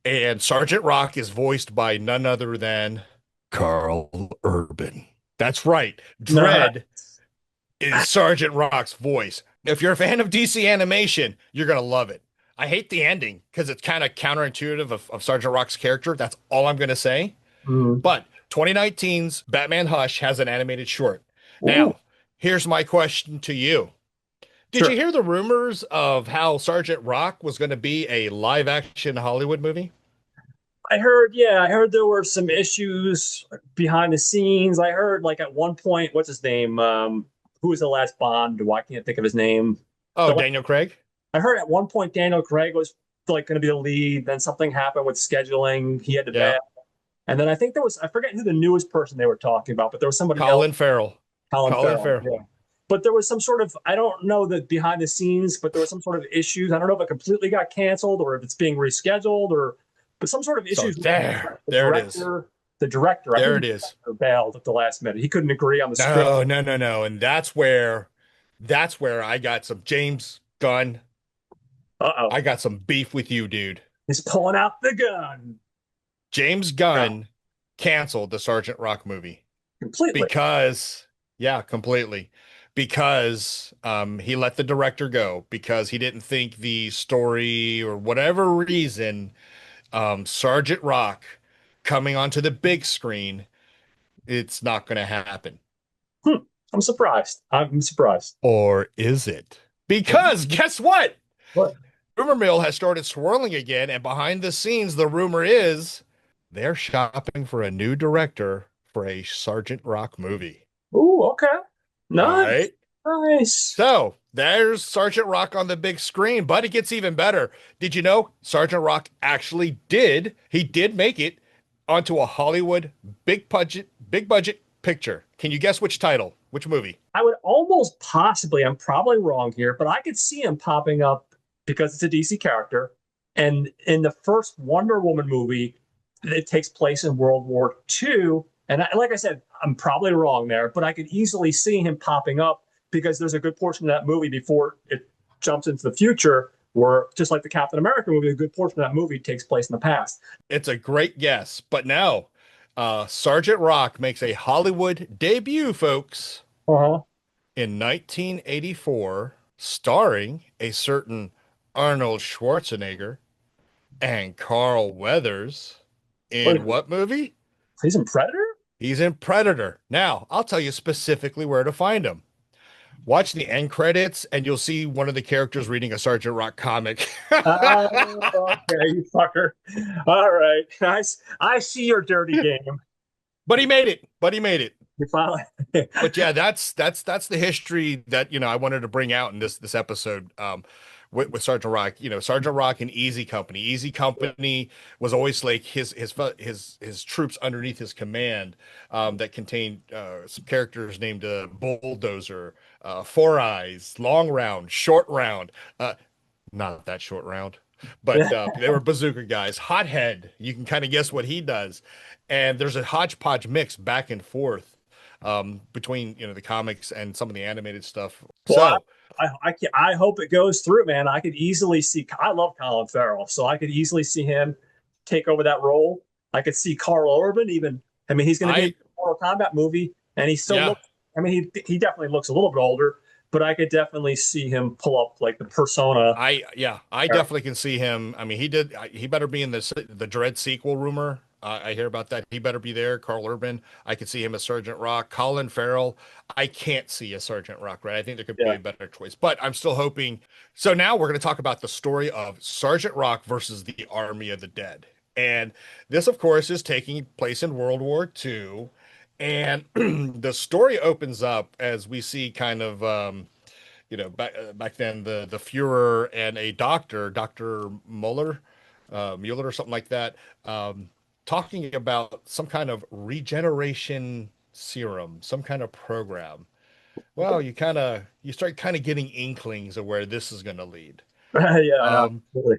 And Sergeant Rock is voiced by none other than Carl Urban. That's right. No. Dredd is Sergeant Rock's voice. If you're a fan of DC animation, you're gonna love it. I hate the ending because it's kind of counterintuitive of Sergeant Rock's character. That's all I'm gonna say. Mm. But 2019's Batman Hush has an animated short. Ooh, Now, here's my question to you. Did you sure. hear the rumors of how Sergeant Rock was going to be a live action Hollywood movie? I heard there were some issues behind the scenes. I heard like at one point, what's his name? Who was the last Bond? Why can't I think of his name? Oh, The, Daniel Craig? I heard at one point Daniel Craig was like going to be the lead. Then something happened with scheduling. He had to Yeah. bail. And then I think there was, I forget who the newest person they were talking about, but there was somebody else, Colin Farrell. Colin Colin Farrell. Farrell. Yeah. But there was some sort of, I don't know the behind the scenes, but there was some sort of issues. I don't know if it completely got canceled or if it's being rescheduled or, but some sort of So issues with the there it is. director. The director, I There think it the is. director bailed at the last minute. He couldn't agree on the script. No, no, no, no. And that's where I got some James Gunn. Uh-oh. I got some beef with you, dude. He's pulling out the gun. James Gunn canceled the Sergeant Rock movie Completely. because, yeah, completely. because he let the director go because he didn't think the story or whatever reason, Sergeant Rock coming onto the big screen, it's not going to happen. Hmm. I'm surprised. I'm surprised. Or is it? Because guess what? What? Rumor mill has started swirling again, and behind the scenes, the rumor is they're shopping for a new director for a Sergeant Rock movie. Ooh, okay. All Nice. right. Nice. So there's Sergeant Rock on the big screen, but it gets even better. Did you know Sergeant Rock actually he did make it onto a Hollywood big budget picture. Can you guess which title? Which movie? I would almost possibly, I'm probably wrong here, but I could see him popping up because it's a DC character. And in the first Wonder Woman movie, it takes place in World War II. And like I said, I'm probably wrong there, but I could easily see him popping up because there's a good portion of that movie before it jumps into the future, where just like the Captain America movie, a good portion of that movie takes place in the past. It's a great guess, but no. Sergeant Rock makes a Hollywood debut, folks, Uh-huh. in 1984, starring a certain Arnold Schwarzenegger and Carl Weathers in what movie? He's in Predator? He's in Predator. Now, I'll tell you specifically where to find him. Watch the end credits, and you'll see one of the characters reading a Sergeant Rock comic. Okay, you fucker. All right. I see your dirty game. But he made it. But he made it. You finally. But yeah, that's the history that I wanted to bring out in this episode. With Sergeant Rock, Sergeant Rock and Easy Company. Easy Company was always like his troops underneath his command, that contained some characters named Bulldozer, Four Eyes, Long Round, Short Round. Not that short round, but they were bazooka guys. Hothead, you can kind of guess what he does, and there's a hodgepodge mix back and forth between the comics and some of the animated stuff. Well, So I hope it goes through, man. I could easily see. I love Colin Farrell, so I could easily see him take over that role. I could see Carl Urban even. I mean, he's going to be in I a Mortal Kombat movie, and he still yeah looks. I mean, he definitely looks a little bit older, but I could definitely see him pull up like the persona. I definitely can see him. I mean, he better be in the Dread sequel rumor. I hear about that. He better be there. Carl Urban. I could see him as Sergeant Rock. Colin Farrell. I can't see a Sergeant Rock, right? I think there could be Yeah. a better choice, but I'm still hoping. So now we're going to talk about the story of Sergeant Rock versus the Army of the Dead. And this, of course, is taking place in World War II. And the story opens up as we see kind of back then the Fuhrer and a doctor, Dr. Mueller or something like that, talking about some kind of regeneration serum, some kind of program. Well, you start kind of getting inklings of where this is going to lead. Yeah, Um, absolutely.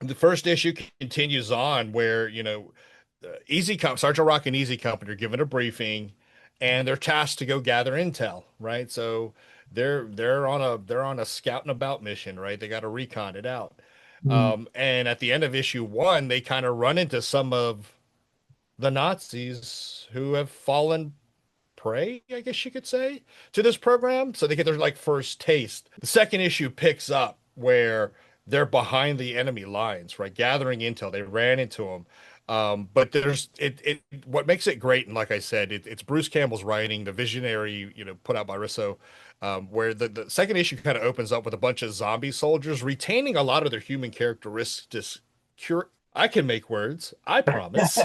the first issue continues on where Sergeant Rock and Easy Company are given a briefing, and they're tasked to go gather intel, right? So they're on a scouting about mission, right? They got to recon it out. Hmm. And at the end of issue one, they kind of run into some of the Nazis who have fallen prey, I guess you could say, to this program. So they get their like first taste. The second issue picks up where they're behind the enemy lines, right? Gathering intel. They ran into them. But there's what makes it great, and like I said, it's Bruce Campbell's writing, the visionary, put out by Risso, where the second issue kind of opens up with a bunch of zombie soldiers retaining a lot of their human characteristics. I can make words, I promise.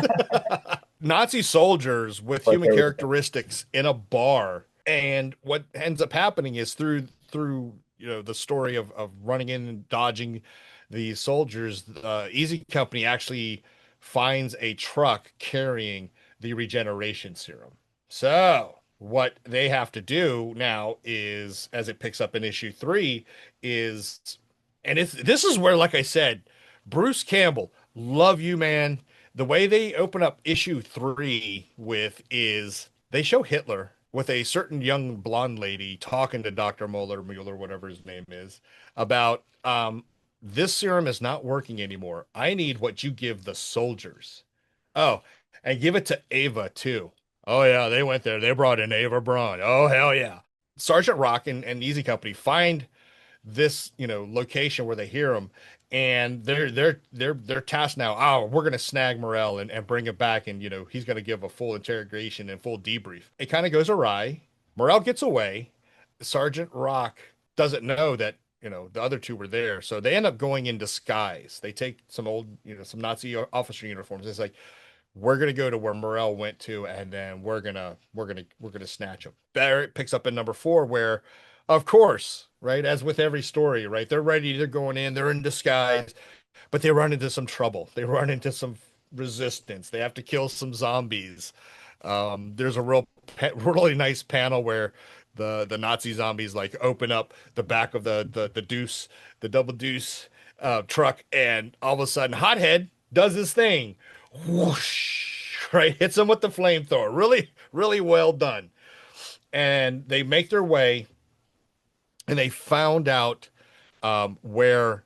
Nazi soldiers with But human there we go. characteristics in a bar. And what ends up happening is through the story of running in and dodging these soldiers, Easy Company actually finds a truck carrying the regeneration serum. So what they have to do now is, as it picks up in issue three, is and this is where, like I said, Bruce Campbell, love you, man. The way they open up issue three with is they show Hitler with a certain young blonde lady talking to Dr. Mueller, whatever his name is, about this serum is not working anymore. I need what you give the soldiers. Oh, and give it to Ava too. Oh yeah, they went there. They brought in Ava Braun. Oh hell yeah. Sergeant Rock and Easy Company find this, location where they hear him, and they're tasked now. Oh, we're gonna snag Morel and bring him back, and he's gonna give a full interrogation and full debrief. It kind of goes awry. Morel gets away. Sergeant Rock doesn't know that the other two were there, so they end up going in disguise. They take some old, some Nazi officer uniforms. It's like, we're gonna go to where Morel went to, and then we're gonna snatch him. Barrett picks up in number 4, where, of course, right, as with every story, right, they're ready, they're going in, they're in disguise, but they run into some trouble. They run into some resistance. They have to kill some zombies. There's a really nice panel where the Nazi zombies like open up the back of the deuce, the double deuce truck, and all of a sudden, Hothead does his thing. Whoosh, right? Hits him with the flamethrower. Really, really well done. And they make their way, and they found out where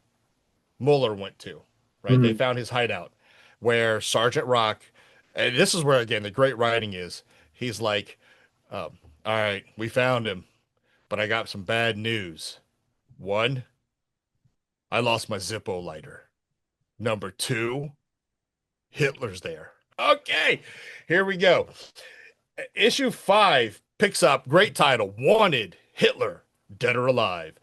Mueller went to, right? They Mm. found his hideout where Sergeant Rock, and this is where, again, the great writing is. He's like, all right, we found him, but I got some bad news. One, I lost my Zippo lighter. Number two, Hitler's there. Okay, here we go. Issue 5 picks up, great title, Wanted, Hitler, Dead or Alive.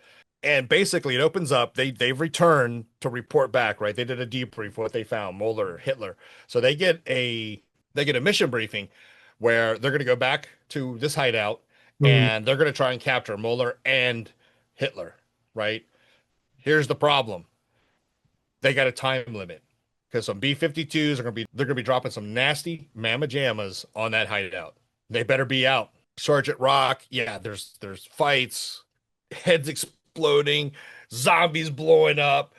And basically it opens up, they've returned to report back, right? They did a debrief what they found, Mueller, Hitler. So they get a mission briefing where they're going to go back to this hideout, Mm. and they're going to try and capture Mueller and Hitler, right? Here's the problem. They got a time limit because some B-52s they're gonna be dropping some nasty mamma jammas on that hideout. They better be out. Sergeant Rock, yeah, there's fights, heads exploding, zombies blowing up,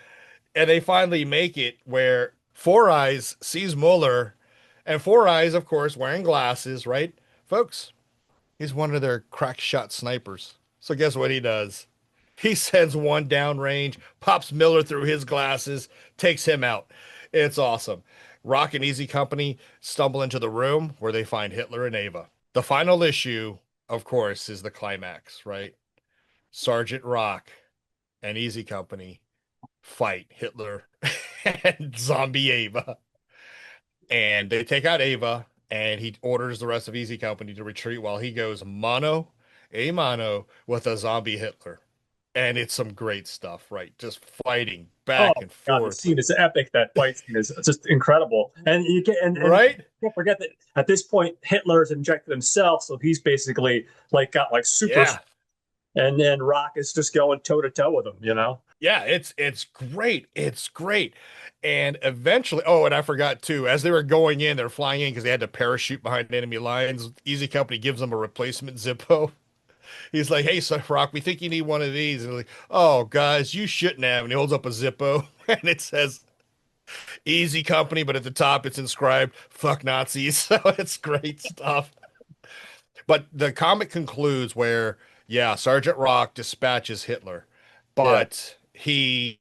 and they finally make it where Four Eyes sees Mueller, and Four Eyes, of course, wearing glasses, right, folks? He's one of their crack shot snipers. So guess what he does? He sends one downrange, pops Miller through his glasses, takes him out. It's awesome. Rock and Easy Company stumble into the room where they find Hitler and Ava. The final issue, of course, is the climax, right? Sergeant Rock and Easy Company fight Hitler and zombie Ava. And they take out Ava, and he orders the rest of Easy Company to retreat while he goes mano a mano with a zombie Hitler. And it's some great stuff, right? Just fighting Oh back and God, the forth, scene is epic. That fight scene is just incredible, and you can and right? don't forget that at this point Hitler's injected himself, so he's basically like got like super, Yeah. and then Rock is just going toe to toe with him. You know. Yeah, it's great. It's great. And eventually, oh, and I forgot too, as they were going in, they're flying in because they had to parachute behind enemy lines. Easy Company gives them a replacement Zippo. He's like, "Hey, so Rock, we think you need one of these." And they're like, "Oh, guys, you shouldn't have." And he holds up a Zippo, and it says Easy Company, but at the top it's inscribed "Fuck Nazis." So it's great stuff. But the comic concludes where, yeah, Sergeant Rock dispatches Hitler, Yeah. but he's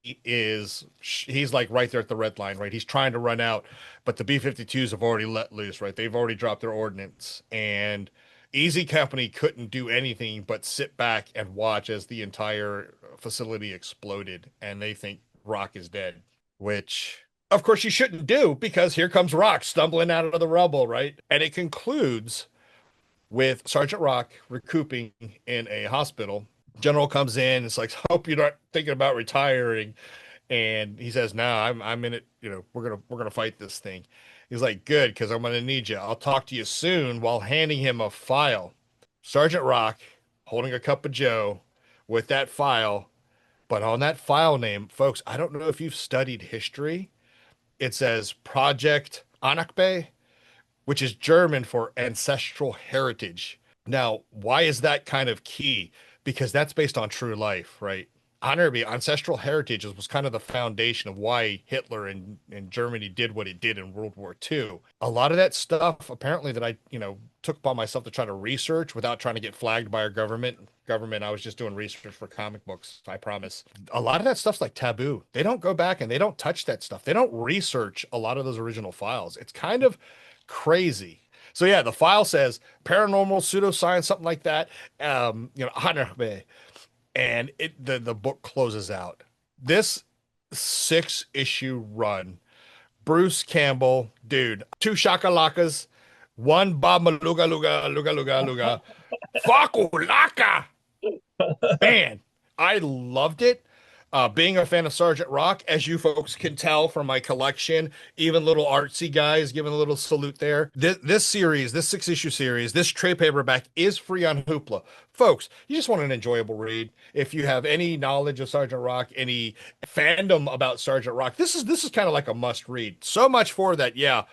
like right there at the red line, right? He's trying to run out, but the B-52s have already let loose, right? They've already dropped their ordnance, and Easy Company couldn't do anything but sit back and watch as the entire facility exploded, and they think Rock is dead, which of course you shouldn't do because here comes Rock stumbling out of the rubble, right? And it concludes with Sergeant Rock recouping in a hospital. General comes in. It's like, hope you're not thinking about retiring. And he says, "No, I'm in it. We're gonna fight this thing." He's like, "Good, because I'm gonna need you. I'll talk to you soon." While handing him a file, Sergeant Rock holding a cup of Joe with that file, but on that file name, folks, I don't know if you've studied history. It says Project Anakbe, which is German for ancestral heritage. Now, why is that kind of key? Because that's based on true life, right? Honorably, ancestral heritage was kind of the foundation of why Hitler and Germany did what it did in World War II. A lot of that stuff, apparently, that I, took upon myself to try to research without trying to get flagged by our government. I was just doing research for comic books, I promise. A lot of that stuff's like taboo. They don't go back and they don't touch that stuff. They don't research a lot of those original files. It's kind of crazy. So yeah, the file says paranormal pseudoscience, something like that. And the book closes out. This 6 issue run, Bruce Campbell, dude, 2 shakalakas, 1 ba maluga luga luga luga luga, fakulaka. Man, I loved it. Being a fan of Sergeant Rock, as you folks can tell from my collection, even little artsy guys giving a little salute there. This series, this 6 issue series, this trade paperback is free on Hoopla. Folks, you just want an enjoyable read. If you have any knowledge of Sergeant Rock, any fandom about Sergeant Rock, this is kind of like a must read. So much for that, yeah.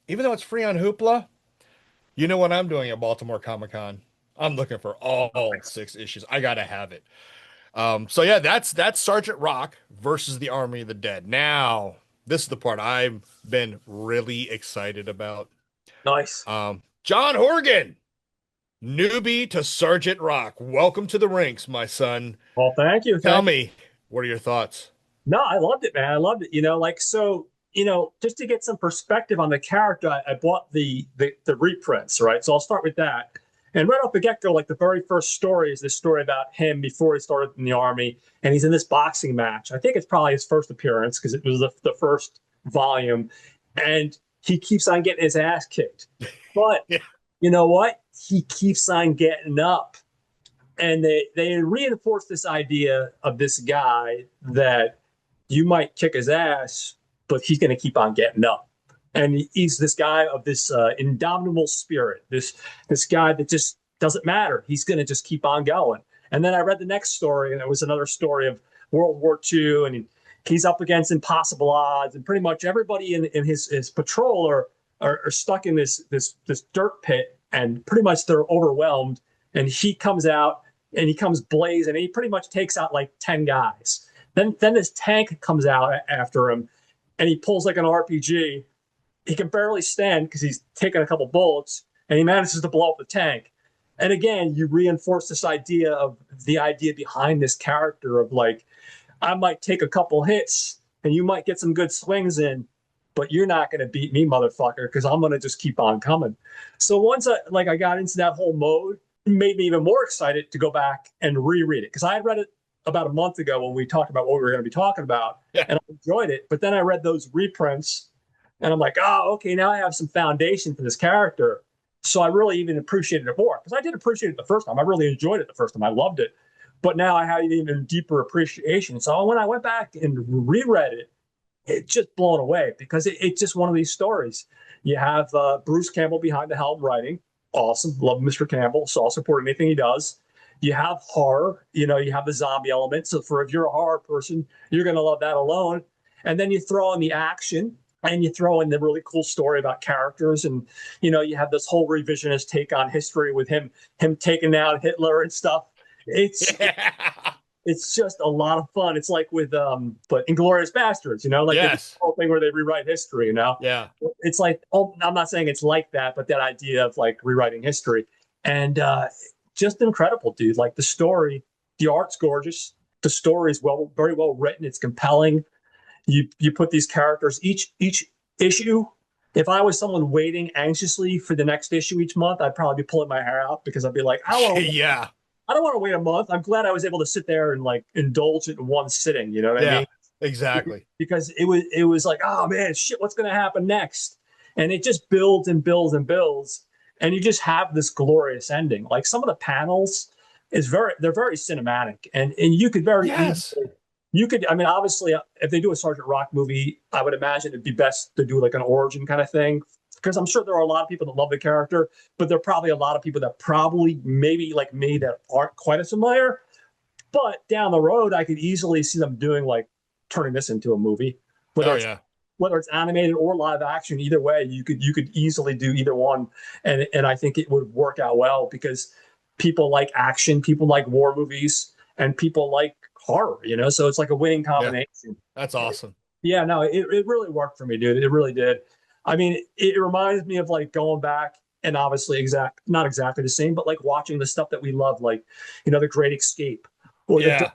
Even though it's free on Hoopla, you know what I'm doing at Baltimore Comic Con? I'm looking for all 6 issues. I gotta have it. So yeah, that's Sergeant Rock versus the Army of the Dead. Now, this is the part I've been really excited about. Nice. John Horgan, newbie to Sergeant Rock. Welcome to the ranks, my son. Well, thank you. Tell Thank you. me, what are your thoughts? No, I loved it, man. I loved it. Like so. Just to get some perspective on the character, I bought the reprints, right? So I'll start with that. And right off the get-go, like the very first story is this story about him before he started in the army, and he's in this boxing match. I think it's probably his first appearance because it was the first volume, and he keeps on getting his ass kicked. But Yeah. you know what? He keeps on getting up, and they reinforce this idea of this guy that you might kick his ass, but he's going to keep on getting up. And he's this guy of this indomitable spirit, this guy that just doesn't matter. He's going to just keep on going. And then I read the next story, and it was another story of World War II, and he's up against impossible odds, and pretty much everybody in his patrol are stuck in this dirt pit, and pretty much they're overwhelmed. And he comes out, and he comes blazing, and he pretty much takes out like 10 guys. Then this tank comes out after him, and he pulls like an RPG. He can barely stand because he's taken a couple bullets, and he manages to blow up the tank. And again, you reinforce this idea of the idea behind this character of like, I might take a couple hits and you might get some good swings in, but you're not going to beat me, motherfucker, because I'm going to just keep on coming. So once I got into that whole mode, it made me even more excited to go back and reread it because I had read it about a month ago when we talked about what we were going to be talking about, Yeah. and I enjoyed it. But then I read those reprints, and I'm like, oh, okay, now I have some foundation for this character. So I really even appreciated it more because I did appreciate it the first time. I really enjoyed it the first time. I loved it. But now I have an even deeper appreciation. So when I went back and reread it, it just blown away because it's just one of these stories. You have Bruce Campbell behind the helm writing. Awesome. Love Mr. Campbell. So I'll support anything he does. You have horror. You have the zombie element. So if you're a horror person, you're going to love that alone. And then you throw in the action. And you throw in the really cool story about characters, and you have this whole revisionist take on history with him taking out Hitler and stuff. It's just a lot of fun. It's like with but Inglourious Bastards, like Yes. the whole thing where they rewrite history. Yeah. It's like, I'm not saying it's like that, but that idea of like rewriting history, and just incredible, dude. Like the story, the art's gorgeous. The story is very well written. It's compelling. You put these characters each issue. If I was someone waiting anxiously for the next issue each month, I'd probably be pulling my hair out because I'd be like, Yeah. I don't want to wait a month. I'm glad I was able to sit there and like indulge it in one sitting. You know what I Yeah. mean? Exactly. Because it was like, oh man, shit, what's going to happen next? And it just builds and builds and builds, and you just have this glorious ending. Like some of the panels they're very cinematic, and you could very Yes. easily. I mean, obviously, if they do a Sergeant Rock movie, I would imagine it'd be best to do like an origin kind of thing. Because I'm sure there are a lot of people that love the character, but there are probably a lot of people that probably, maybe like me, that aren't quite as familiar. But down the road, I could easily see them doing like turning this into a movie. Whether whether it's animated or live action, either way, you could easily do either one. And I think it would work out well because people like action, people like war movies, and people like horror, so it's like a winning combination. Yeah. That's awesome. Yeah, no, it really worked for me, dude. It really did. I mean, it reminds me of like going back and obviously not exactly the same, but like watching the stuff that we love, like, The Great Escape or the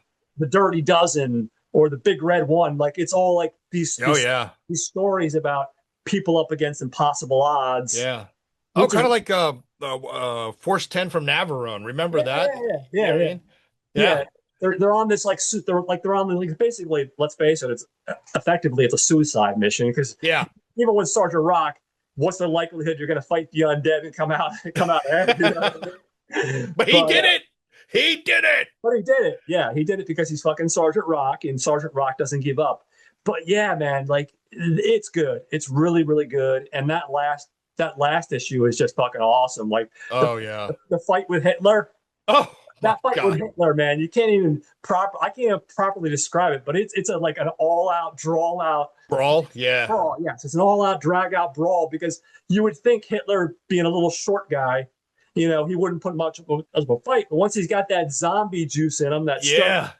Dirty Dozen or the Big Red One. Like it's all like these stories about people up against impossible odds. Yeah. Oh, which is kind of like Force 10 from Navarone. Remember yeah, that? yeah, yeah, You know yeah, what I yeah. mean? Yeah. Yeah, they're on this like they're on the like basically. Let's face it, it's effectively it's a suicide mission because Yeah. even with Sergeant Rock, what's the likelihood you're going to fight the undead and come out ahead? You know what I mean? But he did it. He did it. But he did it. Yeah, he did it because he's fucking Sergeant Rock, and Sergeant Rock doesn't give up. But yeah, man, like it's good. It's really, really good. And that last issue is just fucking awesome. Like the Oh yeah. the fight with Hitler. Oh my That fight with God. Hitler, man, you can't even I can't even properly describe it, but it's a like an all out, draw out Brawl. Yeah. brawl. Yes, it's an all out, drag out brawl because you would think Hitler being a little short guy, he wouldn't put much of a fight. But once he's got that zombie juice in him, that stuff, Yeah.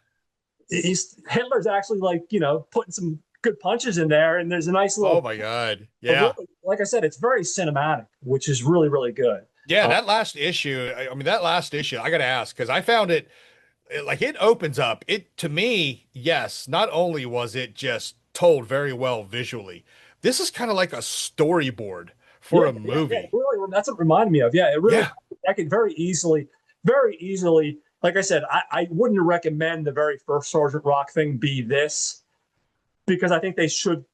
Hitler's actually like, putting some good punches in there. And there's a nice Oh little, my God. Yeah. really, like I said, it's very cinematic, which is really, really good. Yeah. Uh, That last issue, I mean, that last issue, I got to ask because I found like it opens up. It to me, yes, not only was it just told very well visually, this is kind of like a storyboard for yeah, a yeah, movie. really, that's what it reminded me of. Yeah, it really, Yeah. I could very easily, like I said, I wouldn't recommend the very first Sergeant Rock thing be this because I think they should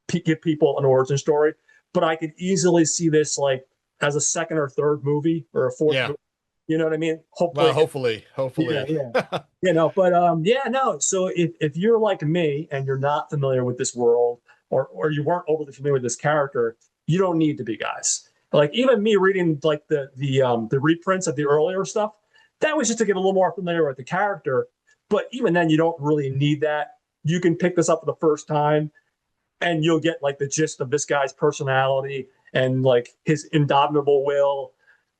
give people an origin story. But I could easily see this like as a second or third movie or a fourth Yeah. movie. You know what I mean? Well, Hopefully, hopefully, yeah, hopefully. yeah. But yeah, no. So if you're like me and you're not familiar with this world or you weren't overly familiar with this character, you don't need to be, guys. Like even me reading like the reprints of the earlier stuff, that was just to get a little more familiar with the character. But even then, you don't really need that. You can pick this up for the first time and you'll get like the gist of this guy's personality and like his indomitable will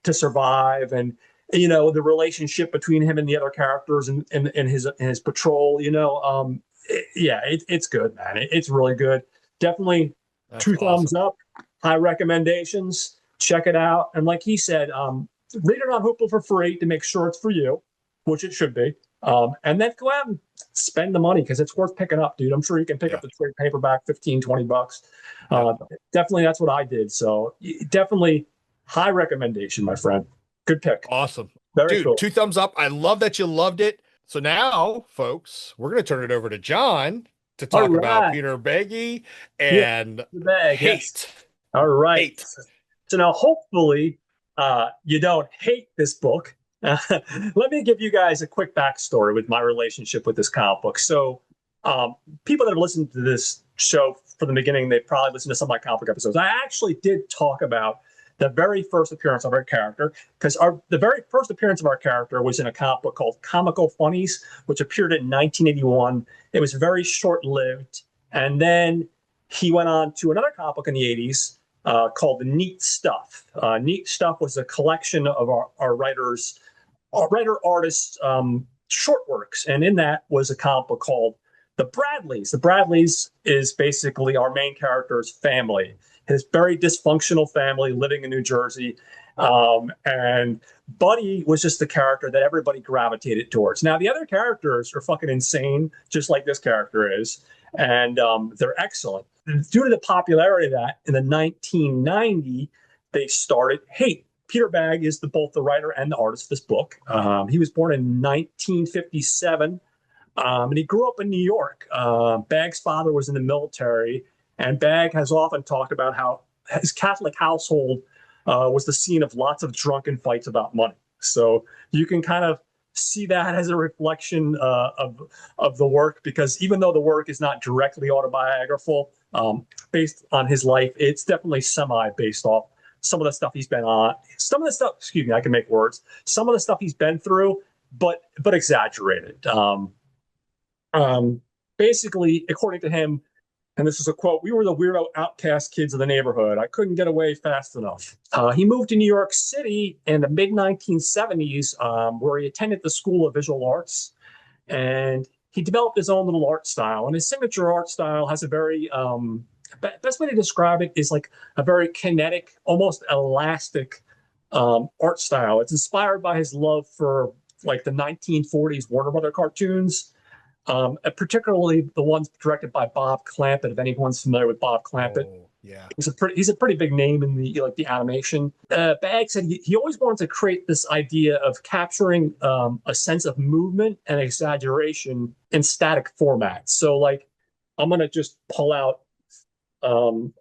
to survive and the relationship between him and the other characters and his patrol. Yeah, it's good, man. It's really good. Definitely That's two thumbs awesome. up. High recommendations. Check it out. And like he said, read it on Hoopla for free to make sure it's for you, which it should be. And then go out and spend the money because it's worth picking up, dude. I'm sure you can pick up Yeah. the trade paperback 15, $20. Yep. Definitely that's what I did. So definitely high recommendation, my friend. Good pick. Awesome. Very Dude, cool. two thumbs up. I love that you loved it. So now, folks, we're going to turn it over to John to All talk about right. Peter Bagge Yeah, and the bag. Yes. hate. All right. Hate. So now hopefully you don't hate this book. Let me give you guys a quick backstory with my relationship with this comic book. So people that have listened to this show from the beginning, they probably listened to some of my comic book episodes. I actually did talk about the very first appearance of our character because the very first appearance of our character was in a comic book called Comical Funnies, which appeared in 1981. It was very short-lived. And then he went on to another comic book in the 80s called Neat Stuff. Neat Stuff was a collection of our writer-artists' short works. And in that was a comic book called The Bradleys. The Bradleys is basically our main character's family, his very dysfunctional family living in New Jersey. And Buddy was just the character that everybody gravitated towards. Now, the other characters are fucking insane, just like this character is. And they're excellent. Due to the popularity of that, in the 1990, they started Hate. Peter Bagge is both the writer and the artist of this book. He was born in 1957, and he grew up in New York. Bagge's father was in the military, and Bagge has often talked about how his Catholic household was the scene of lots of drunken fights about money. So you can kind of see that as a reflection of the work, because even though the work is not directly autobiographical, based on his life, it's definitely semi based off some of the stuff he's been on. Some of the stuff, excuse me, I can make words. Some of the stuff he's been through, but exaggerated. Basically, according to him, and this is a quote, "We were the weirdo outcast kids of the neighborhood. I couldn't get away fast enough." He moved to New York City in the mid 1970s, where he attended the School of Visual Arts, and he developed his own little art style. And his signature art style has a very best way to describe it is like a very kinetic, almost elastic art style. It's inspired by his love for like the 1940s Warner Brother cartoons, particularly the ones directed by Bob Clampett. If anyone's familiar with Bob Clampett, Oh, Yeah. He's a pretty big name in the like the animation. Bagge said he always wanted to create this idea of capturing a sense of movement and exaggeration in static formats. So like I'm gonna just pull out um,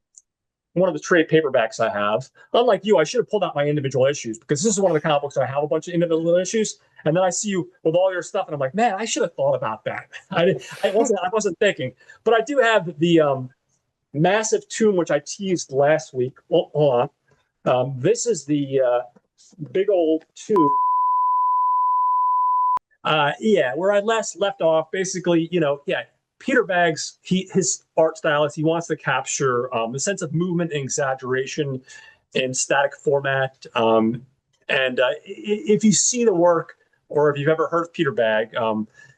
one of the trade paperbacks I have. Unlike you, I should have pulled out my individual issues because this is one of the comic books I have a bunch of individual issues, and then I see you with all your stuff, and I'm like, man, I should have thought about that. I wasn't thinking, but I do have the massive tomb which I teased last week. Well, hold on. This is the big old tomb. Yeah, where I left off, basically, yeah, Peter Bagge's his art style is he wants to capture a sense of movement and exaggeration in static format. And if you see the work or if you've ever heard of Peter Bagge,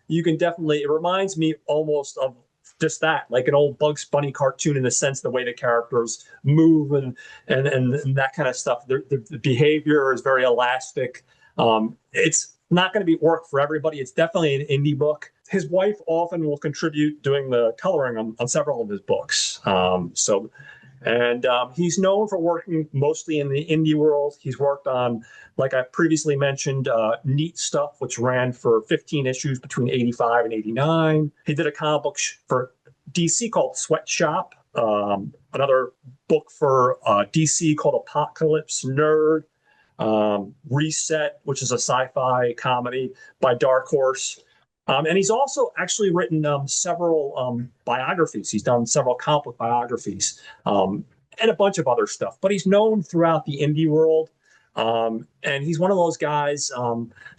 you can definitely, it reminds me almost of just that, like an old Bugs Bunny cartoon in the sense the way the characters move and that kind of stuff. The behavior is very elastic. It's not going to be work for everybody. It's definitely an indie book. His wife often will contribute doing the coloring on several of his books. He's known for working mostly in the indie world. He's worked on, like I previously mentioned, Neat Stuff, which ran for 15 issues between 85 and 89. He did a comic book for DC called Sweatshop, another book for DC called Apocalypse Nerd, Reset, which is a sci-fi comedy by Dark Horse. And he's also actually written several biographies. He's done several comic book biographies and a bunch of other stuff. But he's known throughout the indie world. And he's one of those guys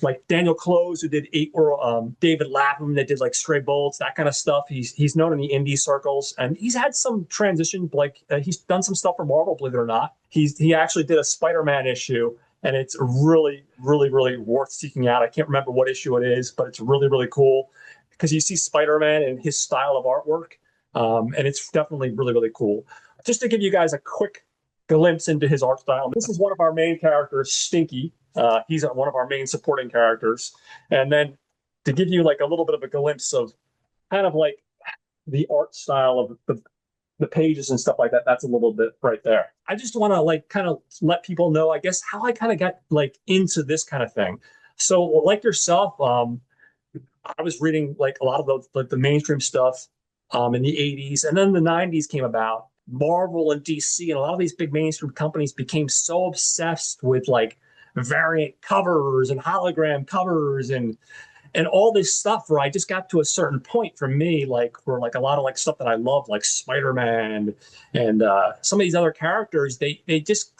like Daniel Close, who did Eight World, David Lapham, that did like Stray Bullets, that kind of stuff. He's known in the indie circles, and he's had some transition. Like he's done some stuff for Marvel, believe it or not. He actually did a Spider-Man issue, and it's really, really, really worth seeking out. I can't remember what issue it is, but it's really, really cool because you see Spider-Man and his style of artwork, and it's definitely really, really cool. Just to give you guys a quick glimpse into his art style, this is one of our main characters, Stinky. He's one of our main supporting characters. And then to give you like a little bit of a glimpse of kind of like the art style of the pages and stuff like that, that's a little bit right there. I just want to like kind of let people know, I guess, how I kind of got like into this kind of thing. So like yourself, I was reading like a lot of the mainstream stuff in the 80s, and then the 90s came about. Marvel and DC and a lot of these big mainstream companies became so obsessed with like variant covers and hologram covers and all this stuff, where I just got to a certain point for me, like where like a lot of like stuff that I love, like Spider-Man and some of these other characters, they just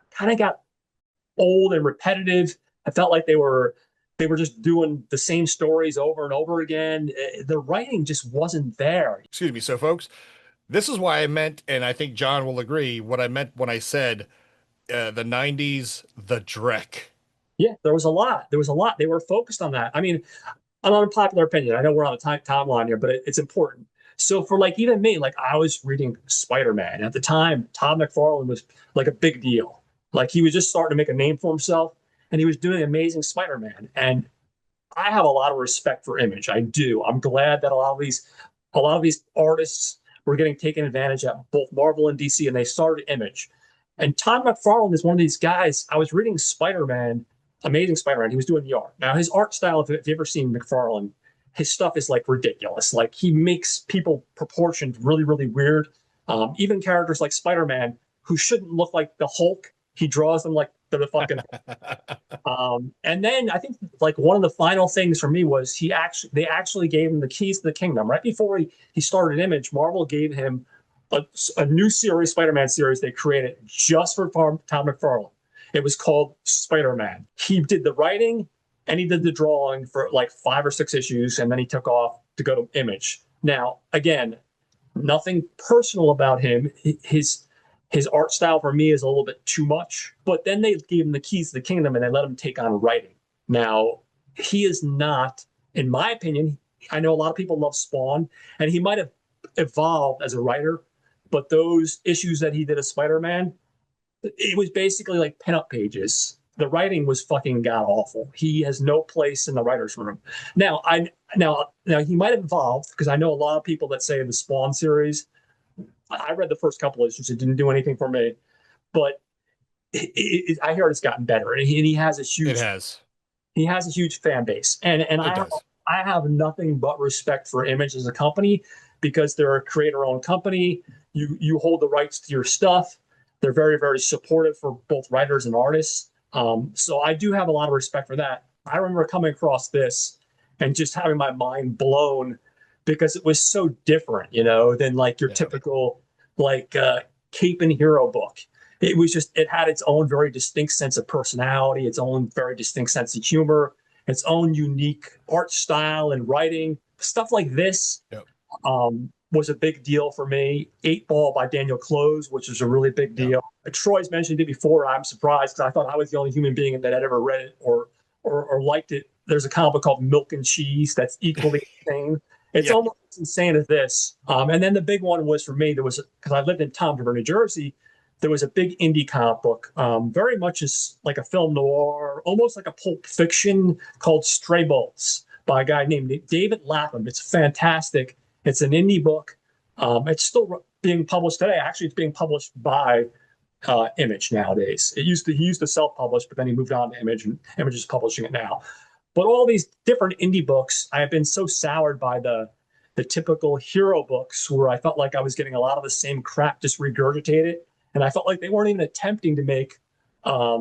kind of got old and repetitive. I felt like they were just doing the same stories over and over again. The writing just wasn't there. Excuse me. So, folks, this is why I meant, and I think John will agree, what I meant when I said the 90s, the Drek. Yeah, there was a lot. There was a lot. They were focused on that. I mean, an unpopular opinion. I know we're on the timeline here, but it's important. So for like even me, like I was reading Spider-Man at the time. Todd McFarlane was like a big deal. Like he was just starting to make a name for himself, and he was doing Amazing Spider-Man. And I have a lot of respect for Image. I do. I'm glad that a lot of these artists were getting taken advantage of, both Marvel and DC, and they started Image. And Todd McFarlane is one of these guys. I was reading Spider-Man, Amazing Spider-Man. He was doing the art. Now his art style, if you've ever seen McFarlane, his stuff is like ridiculous. Like he makes people proportioned really, really weird. Even characters like Spider-Man, who shouldn't look like the Hulk, he draws them like they're the fucking. And then I think like one of the final things for me was they actually gave him the keys to the kingdom right before he started Image. Marvel gave him a new series, Spider-Man series they created just for Tom McFarlane. It was called Spider-Man. He did the writing and he did the drawing for like 5 or 6 issues, and then he took off to go to Image. Now, again, nothing personal about him. His art style for me is a little bit too much, but then they gave him the keys to the kingdom and they let him take on writing. Now, he is not, in my opinion, I know a lot of people love Spawn, and he might have evolved as a writer, but those issues that he did as Spider-Man, it was basically like pinup pages. The writing was fucking god awful. He has no place in the writer's room. Now he might have evolved, because I know a lot of people that say the Spawn series, I read the first couple issues. It didn't do anything for me, but I hear it's gotten better, and he has a It huge has. he has a huge fan base, and It does. I have nothing but respect for Image as a company because they're a creator-owned company. You hold the rights to your stuff. They're very supportive for both writers and artists. So I do have a lot of respect for that. I remember coming across this and just having my mind blown because it was so different, than like your Yeah. typical like cape and hero book. It was just it had its own very distinct sense of personality, its own very distinct sense of humor, its own unique art style and writing. Stuff like this Yep. was a big deal for me. Eight Ball by Daniel Close, which is a really big Yep. deal. Troy's mentioned it before. I'm surprised because I thought I was the only human being that had ever read it or liked it. There's a comic book called Milk and Cheese that's equally insane. It's Yeah. almost as insane as this. And then the big one was for me, there was, because I lived in Tom River, New Jersey, there was a big indie comic book, very much as like a film noir, almost like a Pulp Fiction, called Stray Bullets by a guy named David Lapham. It's fantastic. It's an indie book. It's still being published today. Actually, it's being published by Image nowadays. He used to self-publish, but then he moved on to Image, and Image is publishing it now. But all these different indie books, I have been so soured by the typical hero books where I felt like I was getting a lot of the same crap just regurgitated, and I felt like they weren't even attempting to make a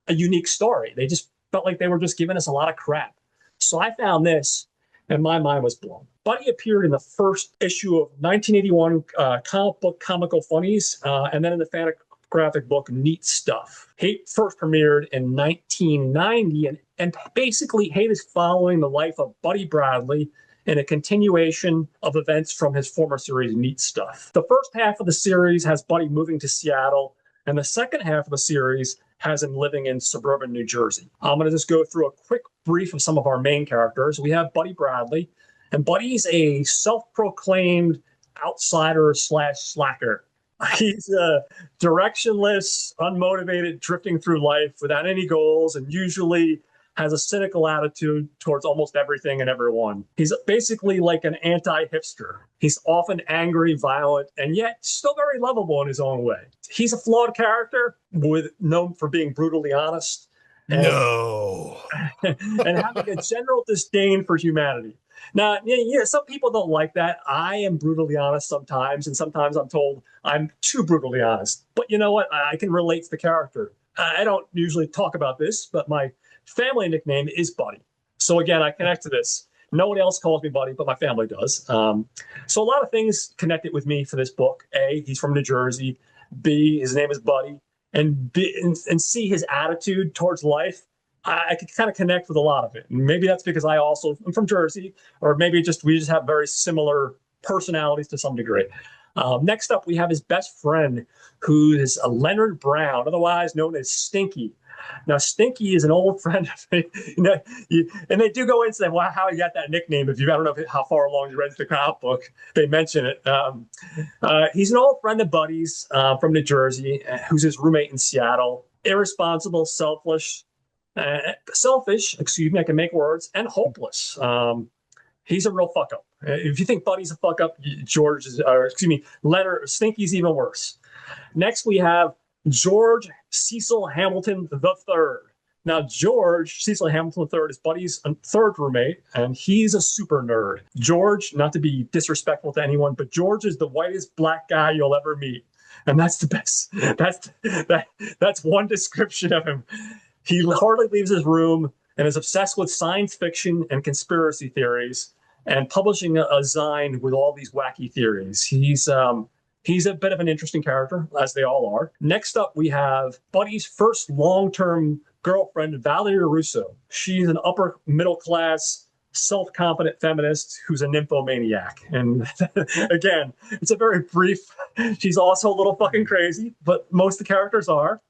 unique story. They just felt like they were just giving us a lot of crap. So I found this, and my mind was blown. Buddy appeared in the first issue of 1981 comic book Comical Funnies, and then in the Fantagraphic book Neat Stuff. Hate first premiered in 1990, and basically Hate is following the life of Buddy Bradley in a continuation of events from his former series, Neat Stuff. The first half of the series has Buddy moving to Seattle, and the second half of the series has him living in suburban New Jersey. I'm going to just go through a quick brief of some of our main characters. We have Buddy Bradley, and Buddy's a self-proclaimed outsider slash slacker. He's directionless, unmotivated, drifting through life without any goals, and usually has a cynical attitude towards almost everything and everyone. He's basically like an anti-hipster. He's often angry, violent, and yet still very lovable in his own way. He's a flawed character, known for being brutally honest and, No. and having a general disdain for humanity. Now, some people don't like that. I am brutally honest sometimes, and sometimes I'm told I'm too brutally honest. But you know what? I can relate to the character. I don't usually talk about this, but my family nickname is Buddy. So again, I connect to this. No one else calls me Buddy, but my family does. So a lot of things connected with me for this book. A, he's from New Jersey. B, his name is Buddy. And C, his attitude towards life. I could kind of connect with a lot of it. And maybe that's because I also am from Jersey, or maybe we just have very similar personalities to some degree. Next up, we have his best friend, who is Leonard Brown, otherwise known as Stinky. Now, Stinky is an old friend of me, and they do go into how he got that nickname. I don't know how far along you read the comic book, they mention it. He's an old friend of Buddy's from New Jersey, who's his roommate in Seattle. Irresponsible, selfish, I can make words, and hopeless. He's a real fuck up. If you think Buddy's a fuck up, Leonard Stinky's even worse. Next, we have George Cecil Hamilton III. Now, George Cecil Hamilton III is Buddy's third roommate, and he's a super nerd. George, not to be disrespectful to anyone, but George is the whitest black guy you'll ever meet, and that's the best. That's one description of him. He hardly leaves his room and is obsessed with science fiction and conspiracy theories, and publishing a zine with all these wacky theories. He's a bit of an interesting character, as they all are. Next up, we have Buddy's first long-term girlfriend, Valerie Russo. She's an upper middle class, self-confident feminist who's a nymphomaniac. And again, it's a very brief, she's also a little fucking crazy, but most of the characters are,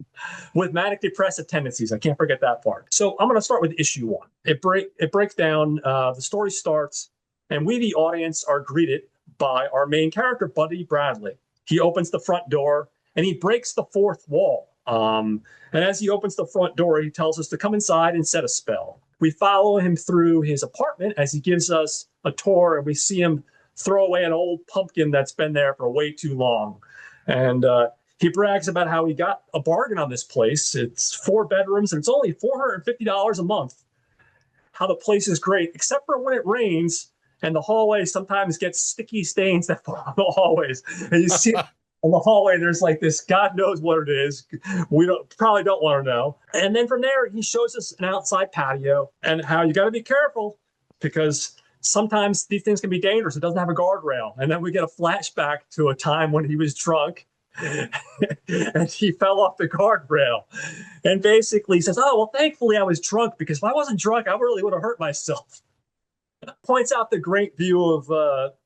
with manic depressive tendencies. I can't forget that part. So I'm going to start with issue 1. It breaks down, the story starts, and we, the audience, are greeted by our main character, Buddy Bradley. He opens the front door and he breaks the fourth wall. And as he opens the front door, he tells us to come inside and set a spell. We follow him through his apartment as he gives us a tour, and we see him throw away an old pumpkin that's been there for way too long. And he brags about how he got a bargain on this place. It's 4 bedrooms and it's only $450 a month. How the place is great, except for when it rains and the hallway sometimes gets sticky stains that fall on the hallways. And you see in the hallway, there's like this, God knows what it is. We probably don't want to know. And then from there, he shows us an outside patio and how you got to be careful because sometimes these things can be dangerous. It doesn't have a guardrail. And then we get a flashback to a time when he was drunk and he fell off the guardrail. And basically he says, oh, well, thankfully I was drunk because if I wasn't drunk, I really would have hurt myself. Points out the great view of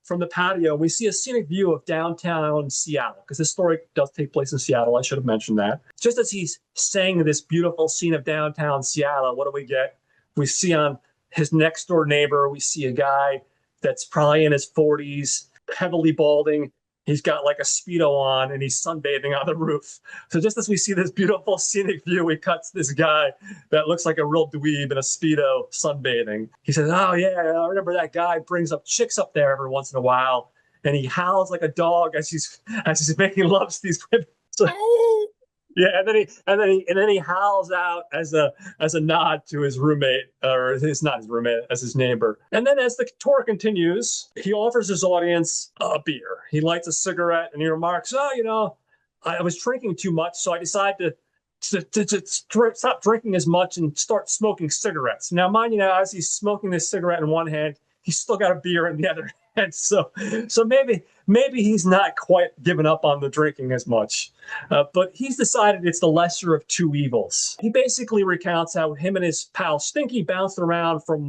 from the patio. We see a scenic view of downtown Seattle because this story does take place in Seattle. I should have mentioned that. Just as he's saying this beautiful scene of downtown Seattle, what do we get? We see on his next door neighbor, we see a guy that's probably in his 40s, heavily balding. He's got like a Speedo on and he's sunbathing on the roof. So just as we see this beautiful scenic view, we cut to this guy that looks like a real dweeb in a Speedo sunbathing. He says, oh yeah, I remember that guy brings up chicks up there every once in a while. And he howls like a dog as he's making love to these women. So, yeah, and then he howls out as a nod to his roommate, or it's not his roommate, as his neighbor. And then as the tour continues, he offers his audience a beer. He lights a cigarette and he remarks, "Oh, I was drinking too much, so I decided to stop drinking as much and start smoking cigarettes." Now, mind you, as he's smoking this cigarette in one hand, he's still got a beer in the other hand. So maybe he's not quite given up on the drinking as much, but he's decided it's the lesser of two evils. He basically recounts how him and his pal Stinky bounced around from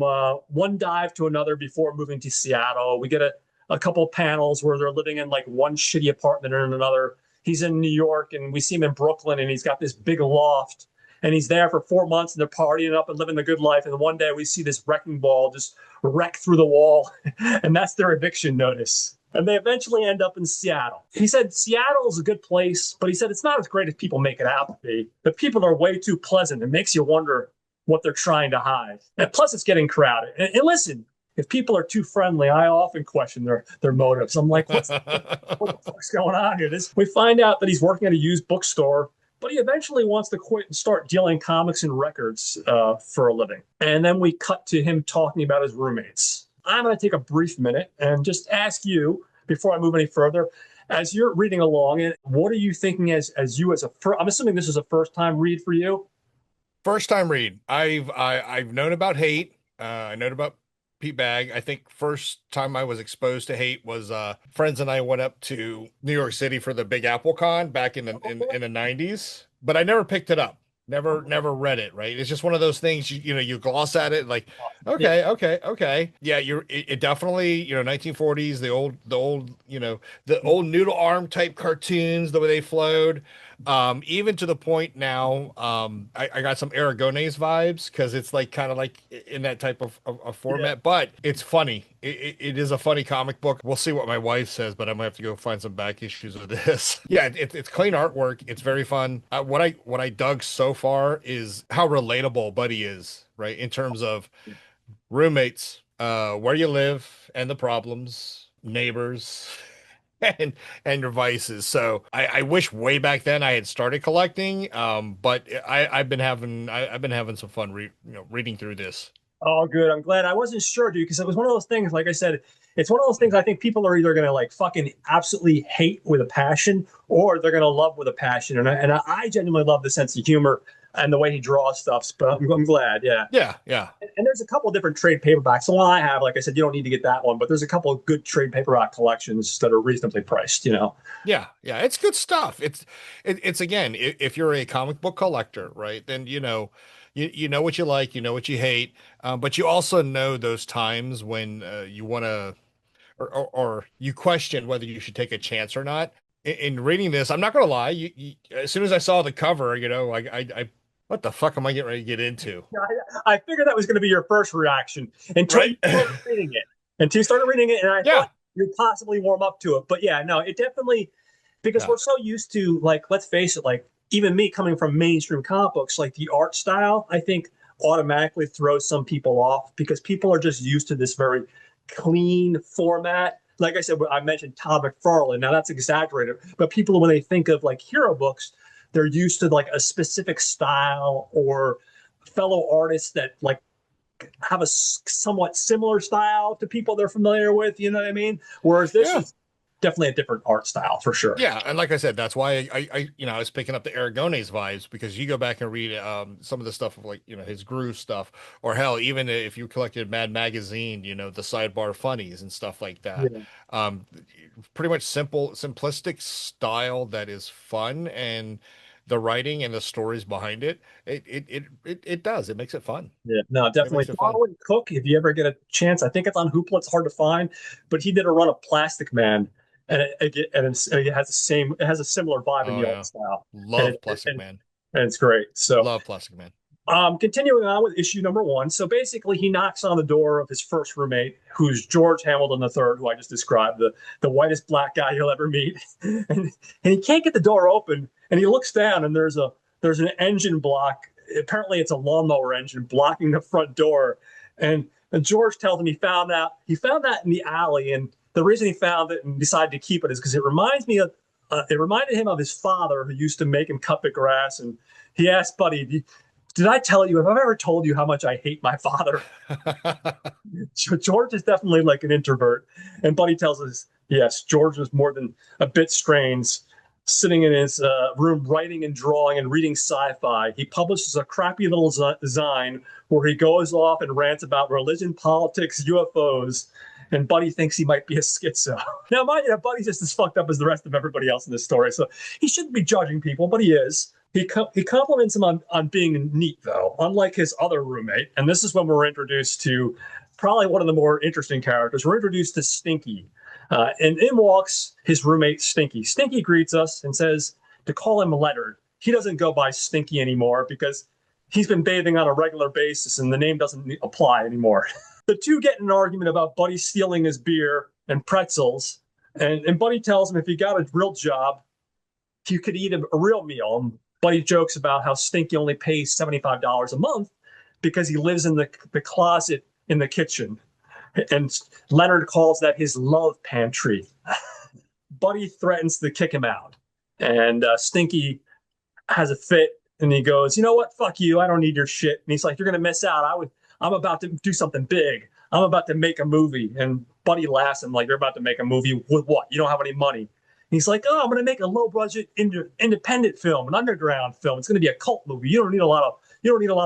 one dive to another before moving to Seattle. We get a couple of panels where they're living in like one shitty apartment or another. He's in New York and we see him in Brooklyn and he's got this big loft and he's there for 4 months and they're partying up and living the good life. And one day we see this wrecking ball just wreck through the wall and that's their eviction notice. And they eventually end up in Seattle. He said Seattle is a good place, but he said it's not as great as people make it out to be. The people are way too pleasant. It makes you wonder what they're trying to hide. And plus it's getting crowded. And listen, if people are too friendly, I often question their motives. I'm like, what the fuck's going on here? We find out that he's working at a used bookstore, but he eventually wants to quit and start dealing comics and records for a living. And then we cut to him talking about his roommates. I'm going to take a brief minute and just ask you, before I move any further, as you're reading along, what are you thinking as I'm assuming this is a first time read for you? First time read. I've known about Hate. I known about Pete Bagge. I think first time I was exposed to Hate was friends and I went up to New York City for the Big Apple Con back in the 90s, but I never picked it up. Never read it, right? It's just one of those things you gloss at it like, okay. Yeah, it definitely, 1940s, the old, the old noodle arm type cartoons, the way they flowed. Even to the point now, I got some Aragones vibes because it's like kind of like in that type of format, but it's funny. It is a funny comic book. We'll see what my wife says, but I might have to go find some back issues of this. Yeah, it's clean artwork. It's very fun. What I dug so far is how relatable Buddy is, right? In terms of roommates, where you live and the problems, neighbors. and your vices. So I wish way back then I had started collecting. But I've been having some fun reading through this. Oh, good. I'm glad. I wasn't sure, dude, because it was one of those things, like I said, it's one of those things I think people are either going to like fucking absolutely hate with a passion or they're going to love with a passion. And I genuinely love the sense of humor and the way he draws stuff. But I'm glad. Yeah. Yeah. And there's a couple of different trade paperbacks. The one I have, like I said, you don't need to get that one, but there's a couple of good trade paperback collections that are reasonably priced, Yeah. It's good stuff. It's again, if you're a comic book collector, right, then you know what you like, you know what you hate, but you also know those times when you want to or you question whether you should take a chance or not. In reading this, I'm not gonna lie, you as soon as I saw the cover, I what the fuck am I getting ready to get into? I figured that was going to be your first reaction until you started reading it. And I thought you'd possibly warm up to it. But yeah, no, it definitely, because we're so used to, like, let's face it, like, even me coming from mainstream comic books, like the art style, I think automatically throws some people off because people are just used to this very clean format like I said, I mentioned Todd McFarlane. Now that's exaggerated, but people, when they think of like hero books, they're used to like a specific style or fellow artists that like have a somewhat similar style to people they're familiar with. You know what I mean? Whereas this Yeah. is definitely a different art style for sure. Yeah, and like I said, that's why I was picking up the Aragones vibes because you go back and read some of the stuff of like, his Groove stuff, or hell, even if you collected Mad Magazine, the sidebar funnies and stuff like that. Yeah. Um, Pretty much simplistic style that is fun, and the writing and the stories behind it, it makes it fun. Yeah, no, It definitely. makes it fun. Darwin Cook, if you ever get a chance, I think it's on Hoopla. It's hard to find, but he did a run of Plastic Man, and it has the same, it has a similar vibe in Oh the art yeah. style, and Love Plastic Man. and it's great. So, Love Plastic Man. continuing on with issue number one. So basically, he knocks on the door of his first roommate, who's George Hamilton III, who I just described, the whitest black guy you'll ever meet, and he can't get the door open, and he looks down, and there's an engine block. Apparently, it's a lawnmower engine blocking the front door, and George tells him he found that in the alley, and the reason he found it and decided to keep it is because it reminded him of his father who used to make him cut the grass, and he asked Buddy, did I tell you, have I ever told you how much I hate my father? George is definitely like an introvert. And Buddy tells us, yes, George was more than a bit strange, sitting in his room writing and drawing and reading sci-fi. He publishes a crappy little zine where he goes off and rants about religion, politics, UFOs. And Buddy thinks he might be a schizo. Now, mind you, Buddy's just as fucked up as the rest of everybody else in this story. So he shouldn't be judging people, but he is. He compliments him on being neat, though, unlike his other roommate. And this is when we're introduced to probably one of the more interesting characters. We're introduced to Stinky. And in walks his roommate, Stinky. Stinky greets us and says to call him Leonard. He doesn't go by Stinky anymore because he's been bathing on a regular basis and the name doesn't apply anymore. The two get in an argument about Buddy stealing his beer and pretzels. And Buddy tells him if he got a real job, he could eat a real meal. And Buddy jokes about how Stinky only pays $75 a month because he lives in the closet in the kitchen. And Leonard calls that his love pantry. Buddy threatens to kick him out. And Stinky has a fit and he goes, you know what? Fuck you. I don't need your shit. And he's like, you're going to miss out. I'm about to do something big. I'm about to make a movie. And Buddy laughs and like, you're about to make a movie with what? You don't have any money. He's like, oh, I'm going to make a low budget independent film, an underground film. It's going to be a cult movie. You don't need a lot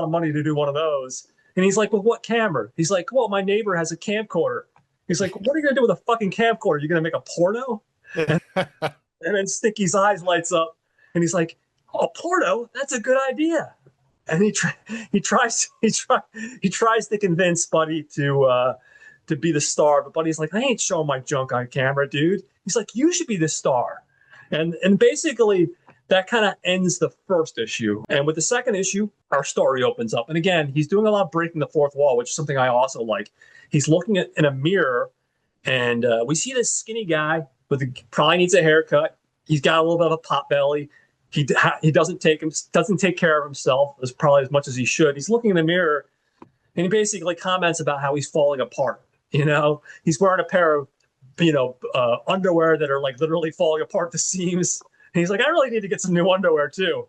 of money to do one of those. And he's like, well, what camera? He's like, well, my neighbor has a camcorder. He's like, what are you going to do with a fucking camcorder? You're going to make a porno? And then Stinky's eyes lights up and he's like, oh, porno? That's a good idea. And he tries to convince Buddy to be the star, but Buddy's like, I ain't showing my junk on camera, dude. He's like, you should be the star. And basically that kind of ends the first issue. And with the second issue, our story opens up. And again, he's doing a lot of breaking the fourth wall, which is something I also like. He's looking in a mirror and we see this skinny guy probably needs a haircut. He's got a little bit of a pot belly. He doesn't take care of himself as probably as much as he should. He's looking in the mirror and he basically comments about how he's falling apart. He's wearing a pair of underwear that are like literally falling apart the seams. And he's like, I really need to get some new underwear too.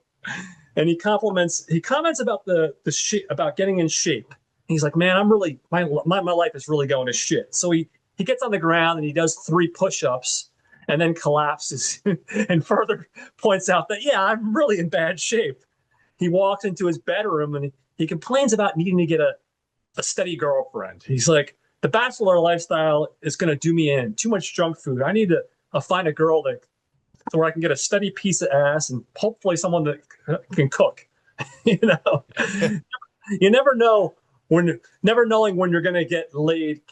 And he comments about about getting in shape. He's like, man, I'm really my life is really going to shit. So he gets on the ground and he does 3 push-ups and then collapses and further points out that, yeah, I'm really in bad shape. He walks into his bedroom and he complains about needing to get a steady girlfriend. He's like, the bachelor lifestyle is going to do me in. Too much junk food. I need to find a girl where I can get a steady piece of ass and hopefully someone that can cook. You never know never knowing when you're going to get laid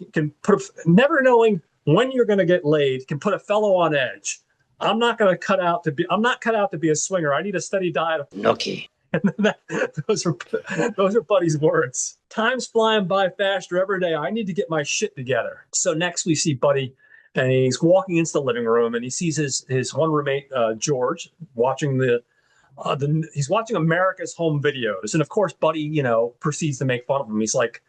never knowing when you're going to get laid can put a fellow on edge. I'm not cut out to be a swinger. I need a steady diet of Nookie. those are Buddy's words. Time's flying by faster every day. I need to get my shit together. So next we see Buddy, and he's walking into the living room, and he sees his one roommate George watching he's watching America's Home Videos, and of course Buddy proceeds to make fun of him. He's like,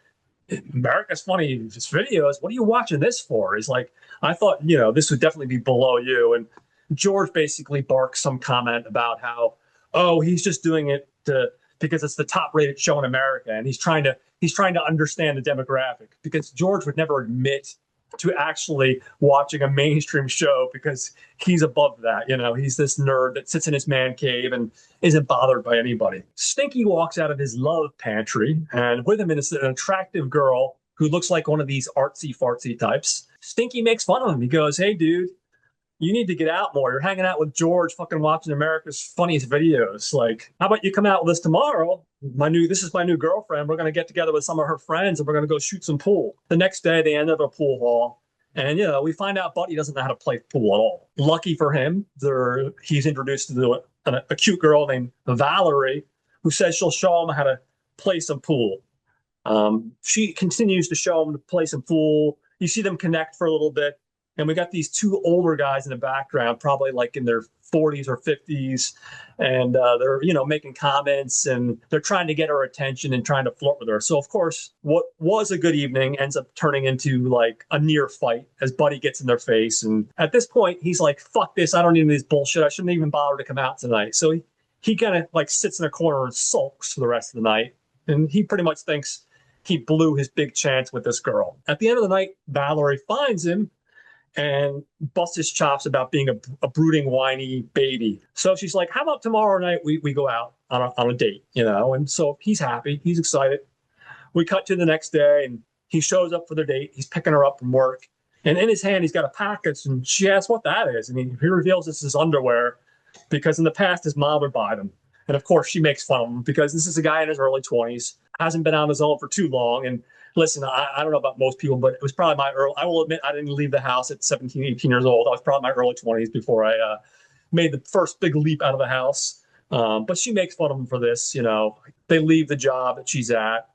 America's Funniest Videos. What are you watching this for? He's like, I thought, this would definitely be below you. And George basically barks some comment about how, oh, he's just doing it because it's the top rated show in America. And he's trying to understand the demographic, because George would never admit to actually watching a mainstream show because he's above that. He's this nerd that sits in his man cave and isn't bothered by anybody. Stinky walks out of his love pantry, and with him is an attractive girl who looks like one of these artsy fartsy types. Stinky makes fun of him. He goes, "Hey, dude, you need to get out more. You're hanging out with George, fucking watching America's Funniest Videos. Like, how about you come out with us tomorrow? This is my new girlfriend. We're gonna get together with some of her friends and we're gonna go shoot some pool." The next day, they end at a pool hall, and we find out Buddy doesn't know how to play pool at all. Lucky for him, he's introduced to a cute girl named Valerie, who says she'll show him how to play some pool. She continues to show him to play some pool. You see them connect for a little bit. And we got these two older guys in the background, probably like in their 40s or 50s. And they're, making comments, and they're trying to get her attention and trying to flirt with her. So, of course, what was a good evening ends up turning into like a near fight as Buddy gets in their face. And at this point, he's like, fuck this. I don't need this bullshit. I shouldn't even bother to come out tonight. So he kind of like sits in a corner and sulks for the rest of the night. And he pretty much thinks he blew his big chance with this girl. At the end of the night, Valerie finds him and busts his chops about being a brooding, whiny baby. So she's like, how about tomorrow night we go out on a date, And so he's happy. He's excited. We cut to the next day, and he shows up for the date. He's picking her up from work. And in his hand, he's got a package, and she asks what that is. And he reveals this is underwear, because in the past, his mom would buy them. And of course, she makes fun of him because this is a guy in his early 20s, hasn't been on his own for too long. And listen, I don't know about most people, but it was probably I will admit, I didn't leave the house at 17, 18 years old. I was probably my early 20s before I made the first big leap out of the house. But she makes fun of him for this. They leave the job that she's at,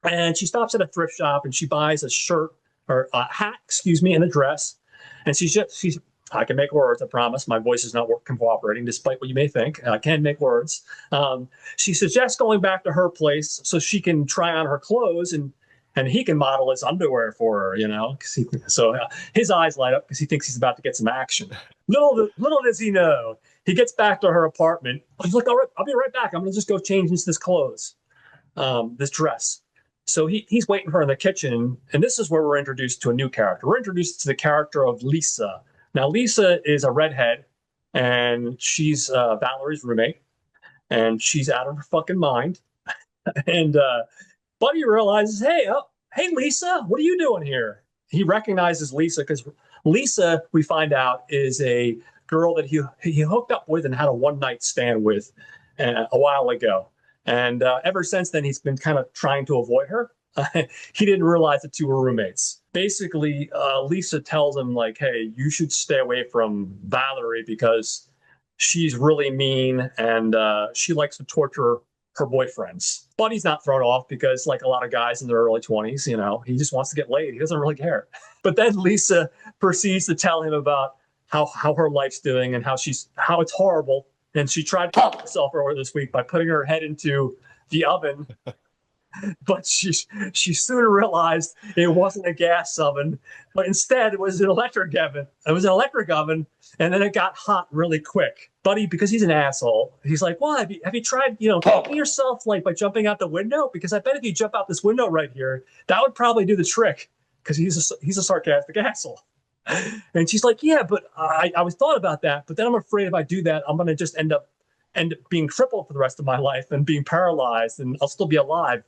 and she stops at a thrift shop and she buys a shirt or a hat, and a dress. And she's I can make words, I promise. My voice is not cooperating, despite what you may think. I can make words. She suggests going back to her place so she can try on her clothes, and he can model his underwear for her, So his eyes light up because he thinks he's about to get some action. Little does he know, he gets back to her apartment. He's like, all right, I'll be right back. I'm going to just go change into this clothes, this dress. So he's waiting for her in the kitchen, and this is where we're introduced to a new character. We're introduced to the character of Lisa. Now, Lisa is a redhead, and she's Valerie's roommate, and she's out of her fucking mind. And Buddy realizes, hey, Lisa, what are you doing here? He recognizes Lisa because Lisa, we find out, is a girl that he hooked up with and had a one-night stand with a while ago. And ever since then, he's been kind of trying to avoid her. He didn't realize the two were roommates. Basically, Lisa tells him, like, hey, you should stay away from Valerie because she's really mean and she likes to torture her boyfriends. Buddy's not thrown off because, like a lot of guys in their early 20s, he just wants to get laid. He doesn't really care. But then Lisa proceeds to tell him about how her life's doing and how it's horrible. And she tried to kill herself earlier this week by putting her head into the oven. But she soon realized it wasn't a gas oven, but instead it was an electric oven. It was an electric oven, and then it got hot really quick. Buddy, because he's an asshole, he's like, well, have you tried, killing yourself like by jumping out the window? Because I bet if you jump out this window right here, that would probably do the trick. Because he's a sarcastic asshole. And she's like, yeah, but I was thought about that, but then I'm afraid if I do that, I'm gonna just end up being crippled for the rest of my life and being paralyzed, and I'll still be alive.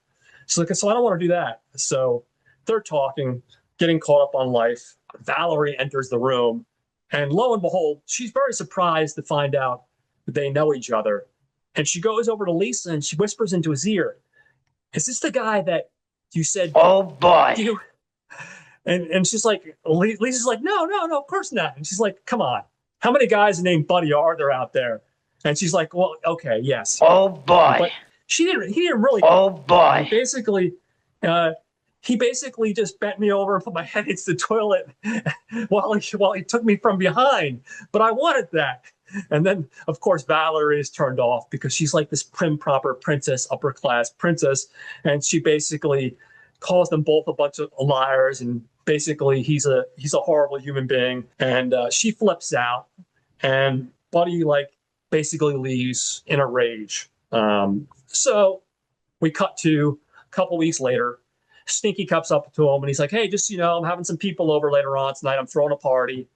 So I don't want to do that. So they're talking, getting caught up on life. Valerie enters the room, and lo and behold, she's very surprised to find out that they know each other. And she goes over to Lisa and she whispers into his ear, is this the guy that you said? Oh boy. And she's like, Lisa's like, no, of course not. And she's like, come on, how many guys named Buddy are there out there? And she's like, well, okay, yes. Oh boy. But he didn't really. Oh boy. He basically just bent me over and put my head into the toilet while he took me from behind. But I wanted that. And then, of course, Valerie is turned off because she's like this prim, proper princess, upper class princess. And she basically calls them both a bunch of liars, and basically he's a horrible human being. And she flips out, and Buddy like basically leaves in a rage. So we cut to a couple weeks later. Stinky comes up to him and he's like, "Hey, just I'm having some people over later on tonight. I'm throwing a party."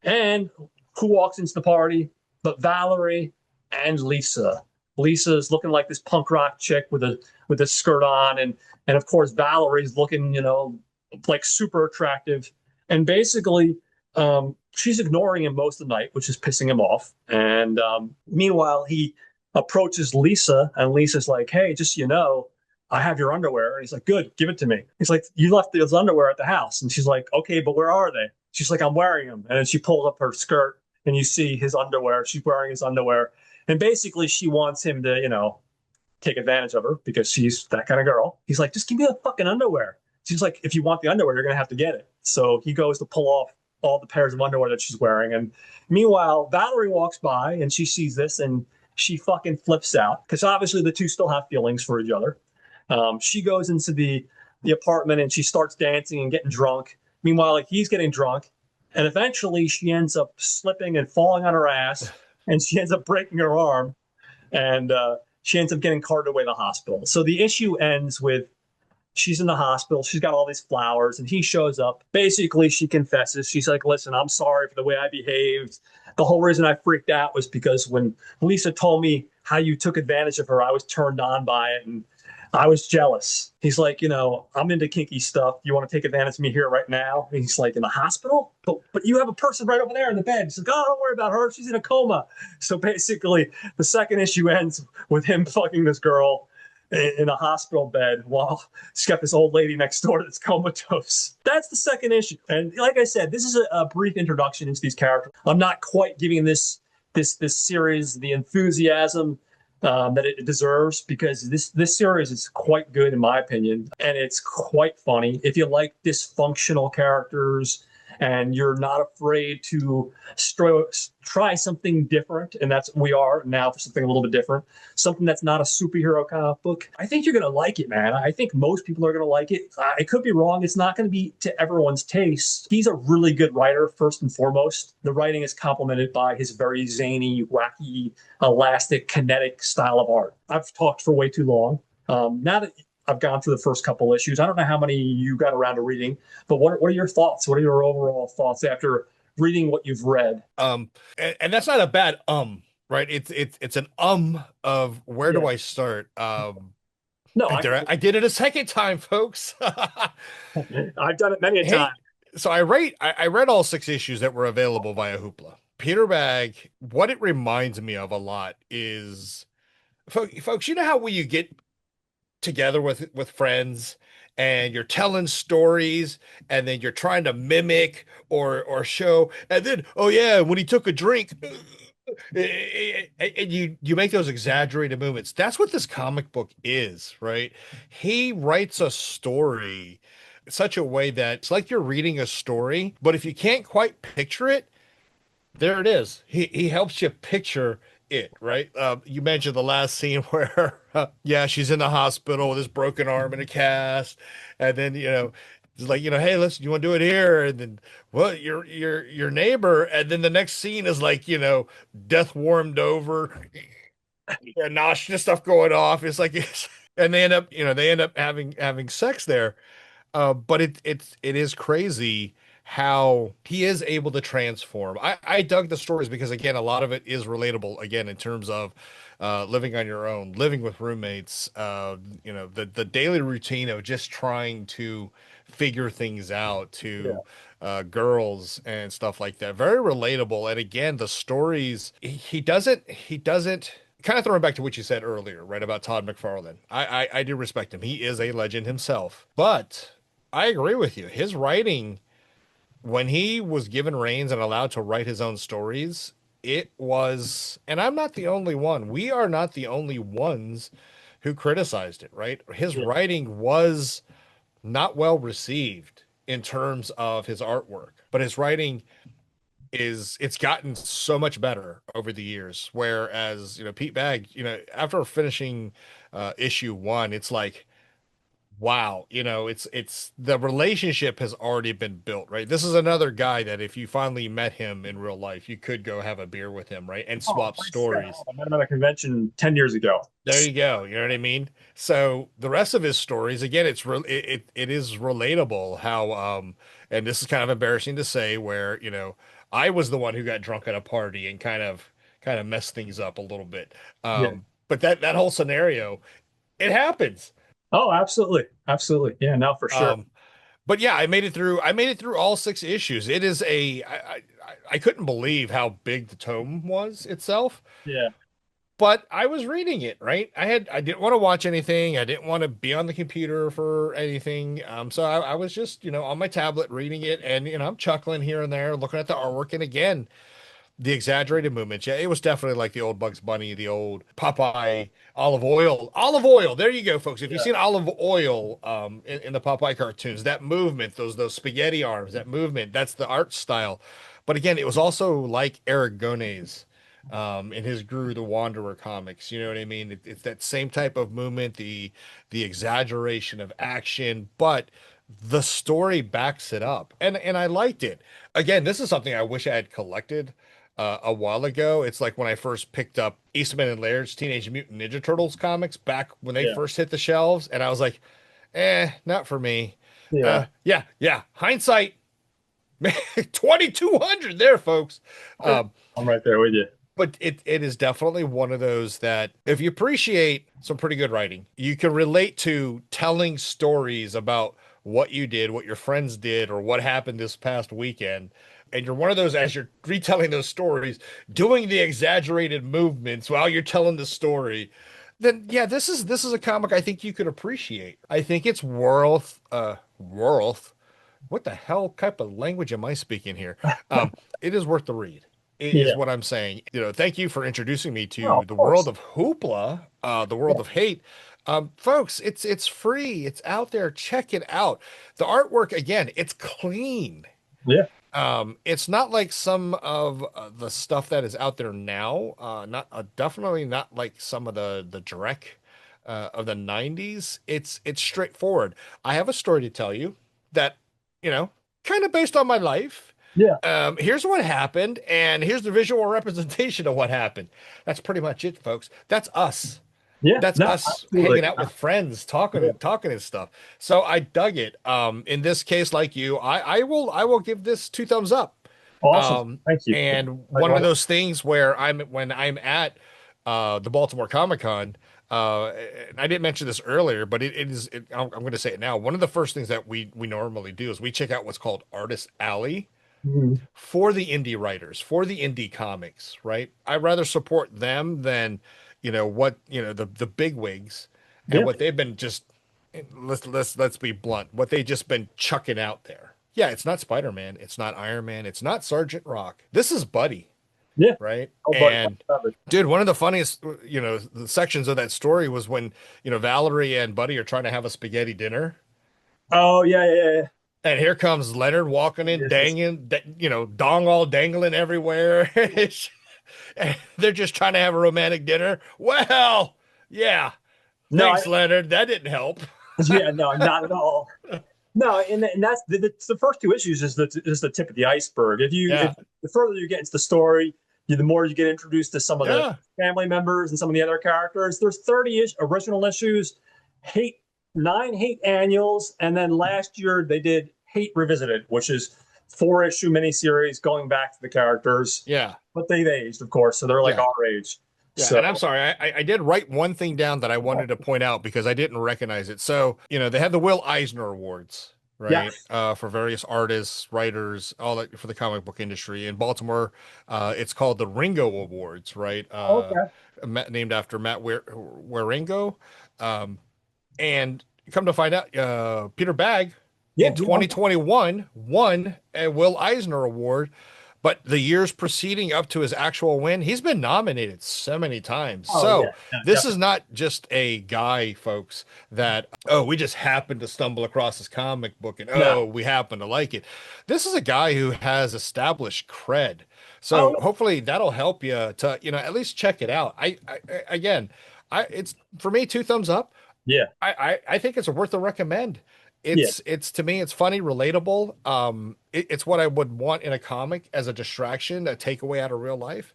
And who walks into the party but Valerie and Lisa? Lisa is looking like this punk rock chick with a skirt on, and of course Valerie's looking, like super attractive. And basically, she's ignoring him most of the night, which is pissing him off. And meanwhile, he approaches Lisa, and Lisa's like, "Hey, just I have your underwear." And he's like, "Good, give it to me." He's like, "You left those underwear at the house." And she's like, "Okay, but where are they?" She's like, "I'm wearing them." And then she pulls up her skirt, and you see his underwear. She's wearing his underwear. And basically, she wants him to, take advantage of her because she's that kind of girl. He's like, "Just give me the fucking underwear." She's like, "If you want the underwear, you're going to have to get it." So he goes to pull off all the pairs of underwear that she's wearing. And meanwhile, Valerie walks by and she sees this and she fucking flips out because obviously the two still have feelings for each other. She goes into the apartment and she starts dancing and getting drunk. Meanwhile, like he's getting drunk, and eventually she ends up slipping and falling on her ass, and she ends up breaking her arm, and she ends up getting carted away to the hospital. So the issue ends with she's in the hospital. She's got all these flowers, and he shows up. Basically, she confesses. She's like, "Listen, I'm sorry for the way I behaved. The whole reason I freaked out was because when Lisa told me how you took advantage of her, I was turned on by it, and I was jealous." He's like, "I'm into kinky stuff. You want to take advantage of me here right now?" And he's like, "In the hospital? But you have a person right over there in the bed." He's like, "Oh, don't worry about her. She's in a coma." So basically, the second issue ends with him fucking this girl in a hospital bed while she's got this old lady next door that's comatose. That's the second issue. And like I said, this is a brief introduction into these characters. I'm not quite giving this series the enthusiasm that it deserves because this series is quite good in my opinion, and it's quite funny. If you like dysfunctional characters and you're not afraid to try something different, and that's what we are now for something a little bit different, something that's not a superhero comic book, I think you're going to like it, man. I think most people are going to like it. I could be wrong. It's not going to be to everyone's taste. He's a really good writer, first and foremost. The writing is complemented by his very zany, wacky, elastic, kinetic style of art. I've talked for way too long. Now that I've gone through the first couple issues, I don't know how many you got around to reading, but what are your thoughts? What are your overall thoughts after reading what you've read? And that's not a bad right? It's an of where do Yeah. I start? No, I did it a second time, folks. I've done it many a Hey, time. so I read all 6 issues that were available via Hoopla. Peter Bagge, what it reminds me of a lot is folks, you know how when you get together with friends and you're telling stories and then you're trying to mimic or show, and then oh yeah, when he took a drink and you make those exaggerated movements. That's what this comic book is, right? He writes a story such a way that it's like you're reading a story, but if you can't quite picture it, there it is. He helps you picture it, right? You mentioned the last scene where, yeah, she's in the hospital with this broken arm and a cast, and then it's like hey, listen, you want to do it here, and then well, your neighbor, and then the next scene is like death warmed over, yeah, nausea stuff going off. It's like, and they end up having sex there. But it is crazy how he is able to transform. I dug the stories because again, a lot of it is relatable again in terms of living on your own, living with roommates, the daily routine of just trying to figure things out Yeah. to girls and stuff like that. Very relatable. And again, the stories he doesn't kind of throwing back to what you said earlier, right, about Todd McFarlane. I do respect him. He is a legend himself. But I agree with you. His writing, when he was given reins and allowed to write his own stories, it was, and I'm not the only one. We are not the only ones who criticized it, right? His Yeah. writing was not well received in terms of his artwork, but his writing it's gotten so much better over the years. Whereas, Pete Bagge, after finishing issue 1, it's like wow, it's the relationship has already been built, right? This is another guy that if you finally met him in real life, you could go have a beer with him, right? And Oh, swap like I said, stories. I met him at a convention 10 years ago. There you go. You know what I mean? So the rest of his stories, again, it is relatable how and this is kind of embarrassing to say where, I was the one who got drunk at a party and kind of messed things up a little bit. Yeah. But that whole scenario, it happens. Oh, absolutely. Absolutely. Yeah, no, for sure. Um, but yeah, I made it through all six issues. It is I couldn't believe how big the tome was itself. Yeah. But I was reading it, right? I didn't want to watch anything. I didn't want to be on the computer for anything. So I was just, on my tablet reading it and, I'm chuckling here and there, looking at the artwork. And again, the exaggerated movements. Yeah, it was definitely like the old Bugs Bunny, the old Popeye, olive oil. Olive oil. There you go, folks. If you've Yeah. seen olive oil in the Popeye cartoons, that movement, those spaghetti arms, that movement, that's the art style. But again, it was also like Eric Gones in his Guru the Wanderer comics. You know what I mean? It's that same type of movement, the exaggeration of action, but the story backs it up. And I liked it. Again, this is something I wish I had collected a while ago. It's like when I first picked up Eastman and Laird's Teenage Mutant Ninja Turtles comics back when they Yeah. first hit the shelves, and I was like, not for me. Yeah. Yeah. Hindsight, 2200 there, folks. Um, I'm right there with you. but it is definitely one of those that if you appreciate some pretty good writing, you can relate to telling stories about what you did, what your friends did, or what happened this past weekend. And you're one of those as you're retelling those stories, doing the exaggerated movements while you're telling the story. Then yeah, this is a comic I think you could appreciate. I think it's worth what the hell type of language am I speaking here? It is worth the read, is Yeah. what I'm saying. Thank you for introducing me Oh, to of the world course. of hoopla, the Yeah. world of hate. Folks, it's free. It's out there. Check it out. The artwork, again, it's clean. Yeah. It's not like some of the stuff that is out there now. Not definitely not like some of the Drek of the 90s. It's straightforward. I have a story to tell you that, you know, kind of based on my life. Yeah. Here's what happened, and here's the visual representation of what happened. That's pretty much it, folks. That's us. Yeah. That's No, us absolutely. hanging out with friends, talking Yeah. and talking and stuff. So I dug it. In this case, like you, I will give this two thumbs up. Awesome. Um, Thank you. and I one of love it. those things where when I'm at the Baltimore Comic Con, and I didn't mention this earlier, but I'm going to say it now. One of the first things that we normally do is we check out what's called Artist Alley Mhm. for the indie writers, for the indie comics, right? I'd rather support them than, the big wigs and Yeah. what they've been just let's be blunt, what they just been chucking out there. Yeah, it's not Spider-Man, it's not Iron Man, it's not Sergeant Rock. This is Buddy, Yeah. right? Oh, but And dude, one of the funniest, the sections of that story was when, Valerie and Buddy are trying to have a spaghetti dinner. oh, yeah, yeah, yeah. And here comes Leonard walking in, Yes. dangling, dong all dangling everywhere. And they're just trying to have a romantic dinner. Well, yeah. No, Thanks, Leonard. That didn't help. yeah, no, not at all. No, and that's the first two issues is the tip of the iceberg. If Yeah. the further you get into the story, the more you get introduced to some of the Yeah. family members and some of the other characters. There's 30-ish original issues, hate 9 hate annuals, and then last year they did Hate Revisited, which is 4-issue miniseries going back to the characters, Yeah. but they've aged, of course, so they're like Yeah. our age. Yeah. So And I'm sorry, I did write one thing down that I wanted to point out because I didn't recognize it. So, they had the Will Eisner Awards, yeah, right? For various artists, writers, all that for the comic book industry. In Baltimore, it's called the Ringo Awards, right? okay, Named after Matt Waringo. Um, And come to find out, Peter Bagge yeah, in 2021 won a Will Eisner Award. But the years preceding up to his actual win, he's been nominated so many times. oh So yeah, no, this is definitely. not just a guy, folks, that, oh, we just happened to stumble across this comic book and, No, oh, we happen to like it. This is a guy who has established cred. oh So hopefully that'll help you to, at least check it out. Again, it's for me, two thumbs up. Yeah, I think it's worth a recommend. yeah, It's to me, it's funny, relatable. It's what I would want in a comic as a distraction, a takeaway out of real life.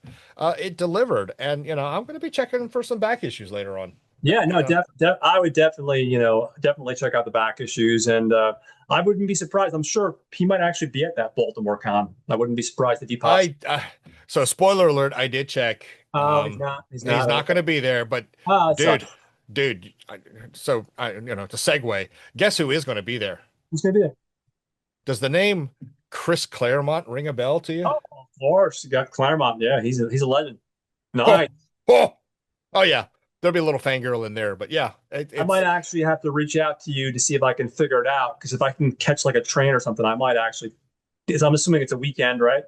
It delivered, and I'm going to be checking for some back issues later on. yeah. You No, know, I would definitely, definitely check out the back issues, and I wouldn't be surprised. I'm sure he might actually be at that Baltimore con. I wouldn't be surprised if he pops. I so spoiler alert, I did check. Oh, he's not. He's He's not. not Okay. going to be there, but Ah, it dude, sucks. to segue, guess who is going to be there? Who's gonna be there? Does the name Chris Claremont ring a bell to you? Oh, of course, you got Claremont. Yeah, he's a legend. Oh, Nice. oh, oh yeah. There'll be a little fangirl in there, but yeah, I might it's actually have to reach out to you to see if I can figure it out. Because if I can catch like a train or something, I might actually. Because I'm assuming it's a weekend, right?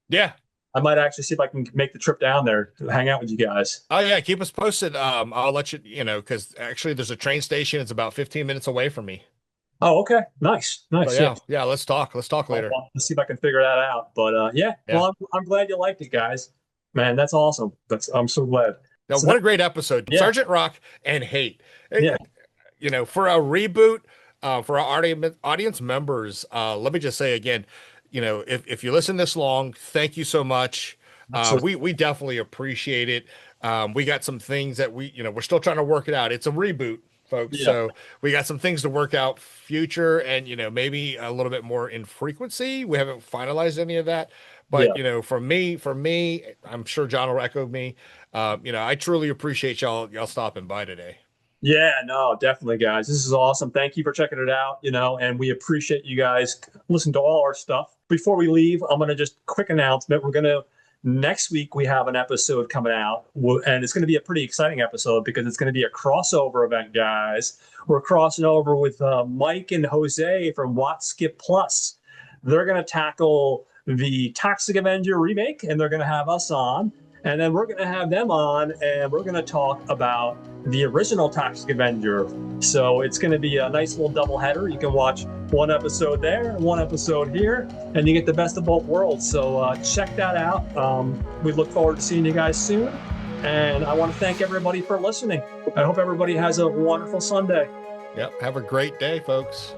yeah. I might actually see if I can make the trip down there to hang out with you guys. Oh yeah, keep us posted. I'll let you know because actually there's a train station. It's about 15 minutes away from me. Oh, okay. Nice, So nice. Yeah. yeah, let's talk. Let's talk later. Let's see if I can figure that out. But yeah. Yeah. Well, I'm glad you liked it, guys. Man, that's awesome. I'm so glad. Now, So what a great episode. yeah, Sgt. Rock and Hate. yeah, For a reboot, for our audience members, let me just say again, if you listen this long, thank you so much. absolutely. We definitely appreciate it. We got some things that we're still trying to work it out. It's a reboot, folks. Yeah, So we got some things to work out future and, maybe a little bit more in frequency. We haven't finalized any of that. But, yeah. for me, I'm sure John will echo me. I truly appreciate y'all stopping by today. Yeah, no, definitely, guys. This is awesome. Thank you for checking it out, and we appreciate you guys listening to all our stuff. Before we leave, I'm going to just quick announcement. Next week, we have an episode coming out, and it's going to be a pretty exciting episode because it's going to be a crossover event, guys. We're crossing over with Mike and Jose from Watt Skip Plus. They're going to tackle the Toxic Avenger remake, and they're going to have us on. And then we're going to have them on, and we're going to talk about the original Toxic Avenger. So it's going to be a nice little doubleheader. You can watch one episode there, one episode here, and you get the best of both worlds. So check that out. We look forward to seeing you guys soon. And I want to thank everybody for listening. I hope everybody has a wonderful Sunday. Yep. Have a great day, folks.